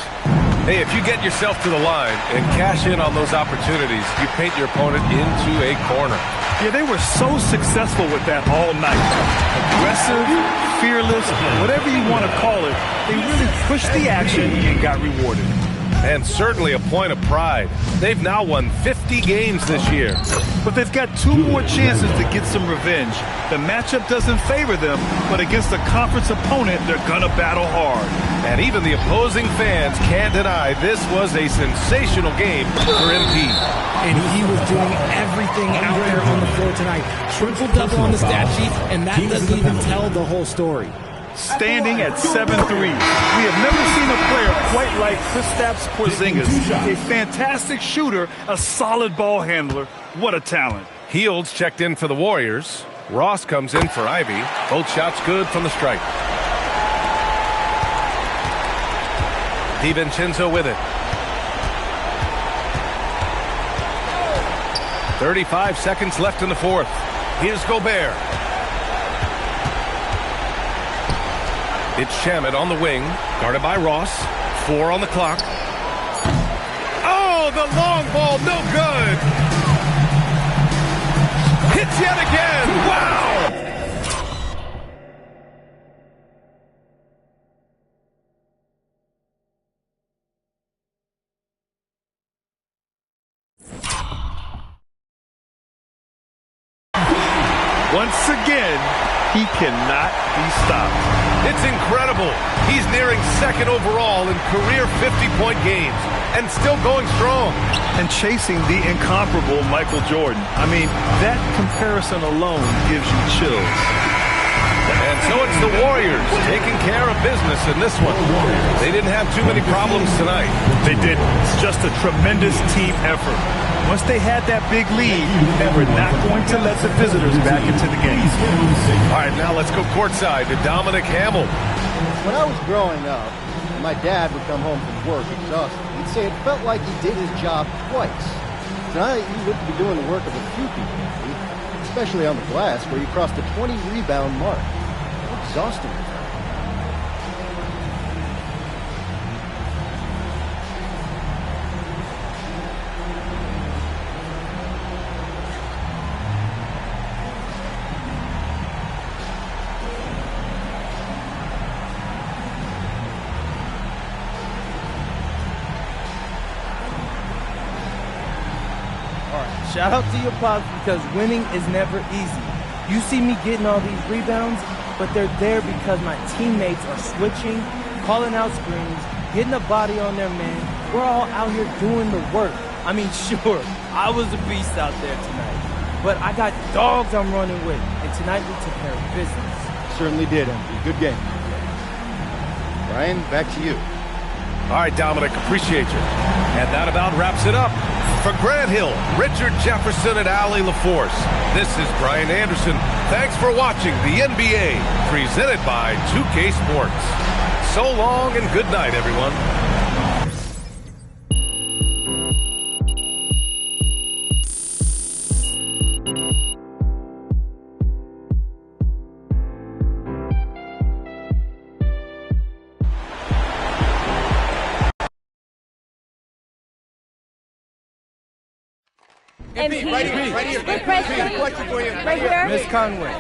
Hey, if you get yourself to the line and cash in on those opportunities, you paint your opponent into a corner. Yeah, they were so successful with that all night. Aggressive, fearless, whatever you want to call it, they really pushed the action and got rewarded. And certainly a point of pride. They've now won 50 games this year. But they've got two more chances to get some revenge. The matchup doesn't favor them, but against a conference opponent, they're gonna battle hard. And even the opposing fans can't deny this was a sensational game for MP. And he was doing everything out there on the floor tonight. Triple-double on the stat sheet, and that doesn't even tell the whole story. Standing at 7 threes. We have never seen a player quite like Kristaps Porzingis. A fantastic shooter, a solid ball handler. What a talent. Fields checked in for the Warriors. Ross comes in for Ivy. Both shots good from the stripe. DiVincenzo with it. 35 seconds left in the fourth. Here's Gobert. It's Shamet on the wing, guarded by Ross. 4 on the clock. Oh, the long ball, no good. Hits yet again. Wow. Once again, he cannot be stopped. It's incredible. He's nearing second overall in career 50-point games and still going strong. And chasing the incomparable Michael Jordan. I mean, that comparison alone gives you chills. And so it's the Warriors taking care of business in this one. They didn't have too many problems tonight. They didn't. It's just a tremendous team effort. Once they had that big lead, they were not going to let the visitors back into the game. All right, now let's go courtside to Dominic Hamill. When I was growing up, my dad would come home from work exhausted. He'd say it felt like he did his job twice. Tonight, he would be doing the work of a few people, especially on the glass, where he crossed the 20-rebound mark. How exhausting was that? Shout out to your pops because winning is never easy. You see me getting all these rebounds, but they're there because my teammates are switching, calling out screens, getting a body on their man. We're all out here doing the work. I mean, sure, I was a beast out there tonight, but I got dogs I'm running with, and tonight we took care of business. Certainly did, MV. Good game. Ryan, back to you. All right, Dominic, appreciate you. And that about wraps it up. For Grant Hill, Richard Jefferson, and Allie LaForce, this is Brian Anderson. Thanks for watching the NBA, presented by 2K Sports. So long and good night, everyone. Right here. Miss Conway.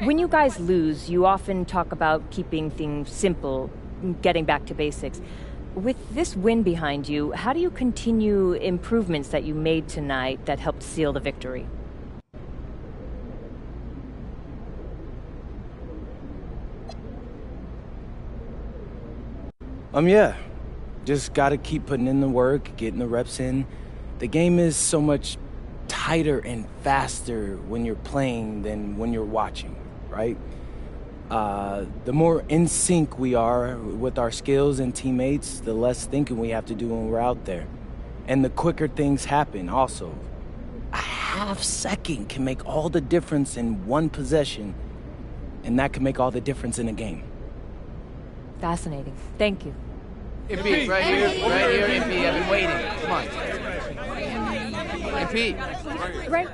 When you guys lose, you often talk about keeping things simple, getting back to basics. With this win behind you, how do you continue improvements that you made tonight that helped seal the victory? Yeah. Just gotta keep putting in the work, getting the reps in. The game is so much tighter and faster when you're playing than when you're watching, right? The more in sync we are with our skills and teammates, the less thinking we have to do when we're out there. And the quicker things happen also. A half second can make all the difference in one possession, and that can make all the difference in a game. Fascinating. Thank you. MP, right here, MP, I've been waiting. Come on. MP. Right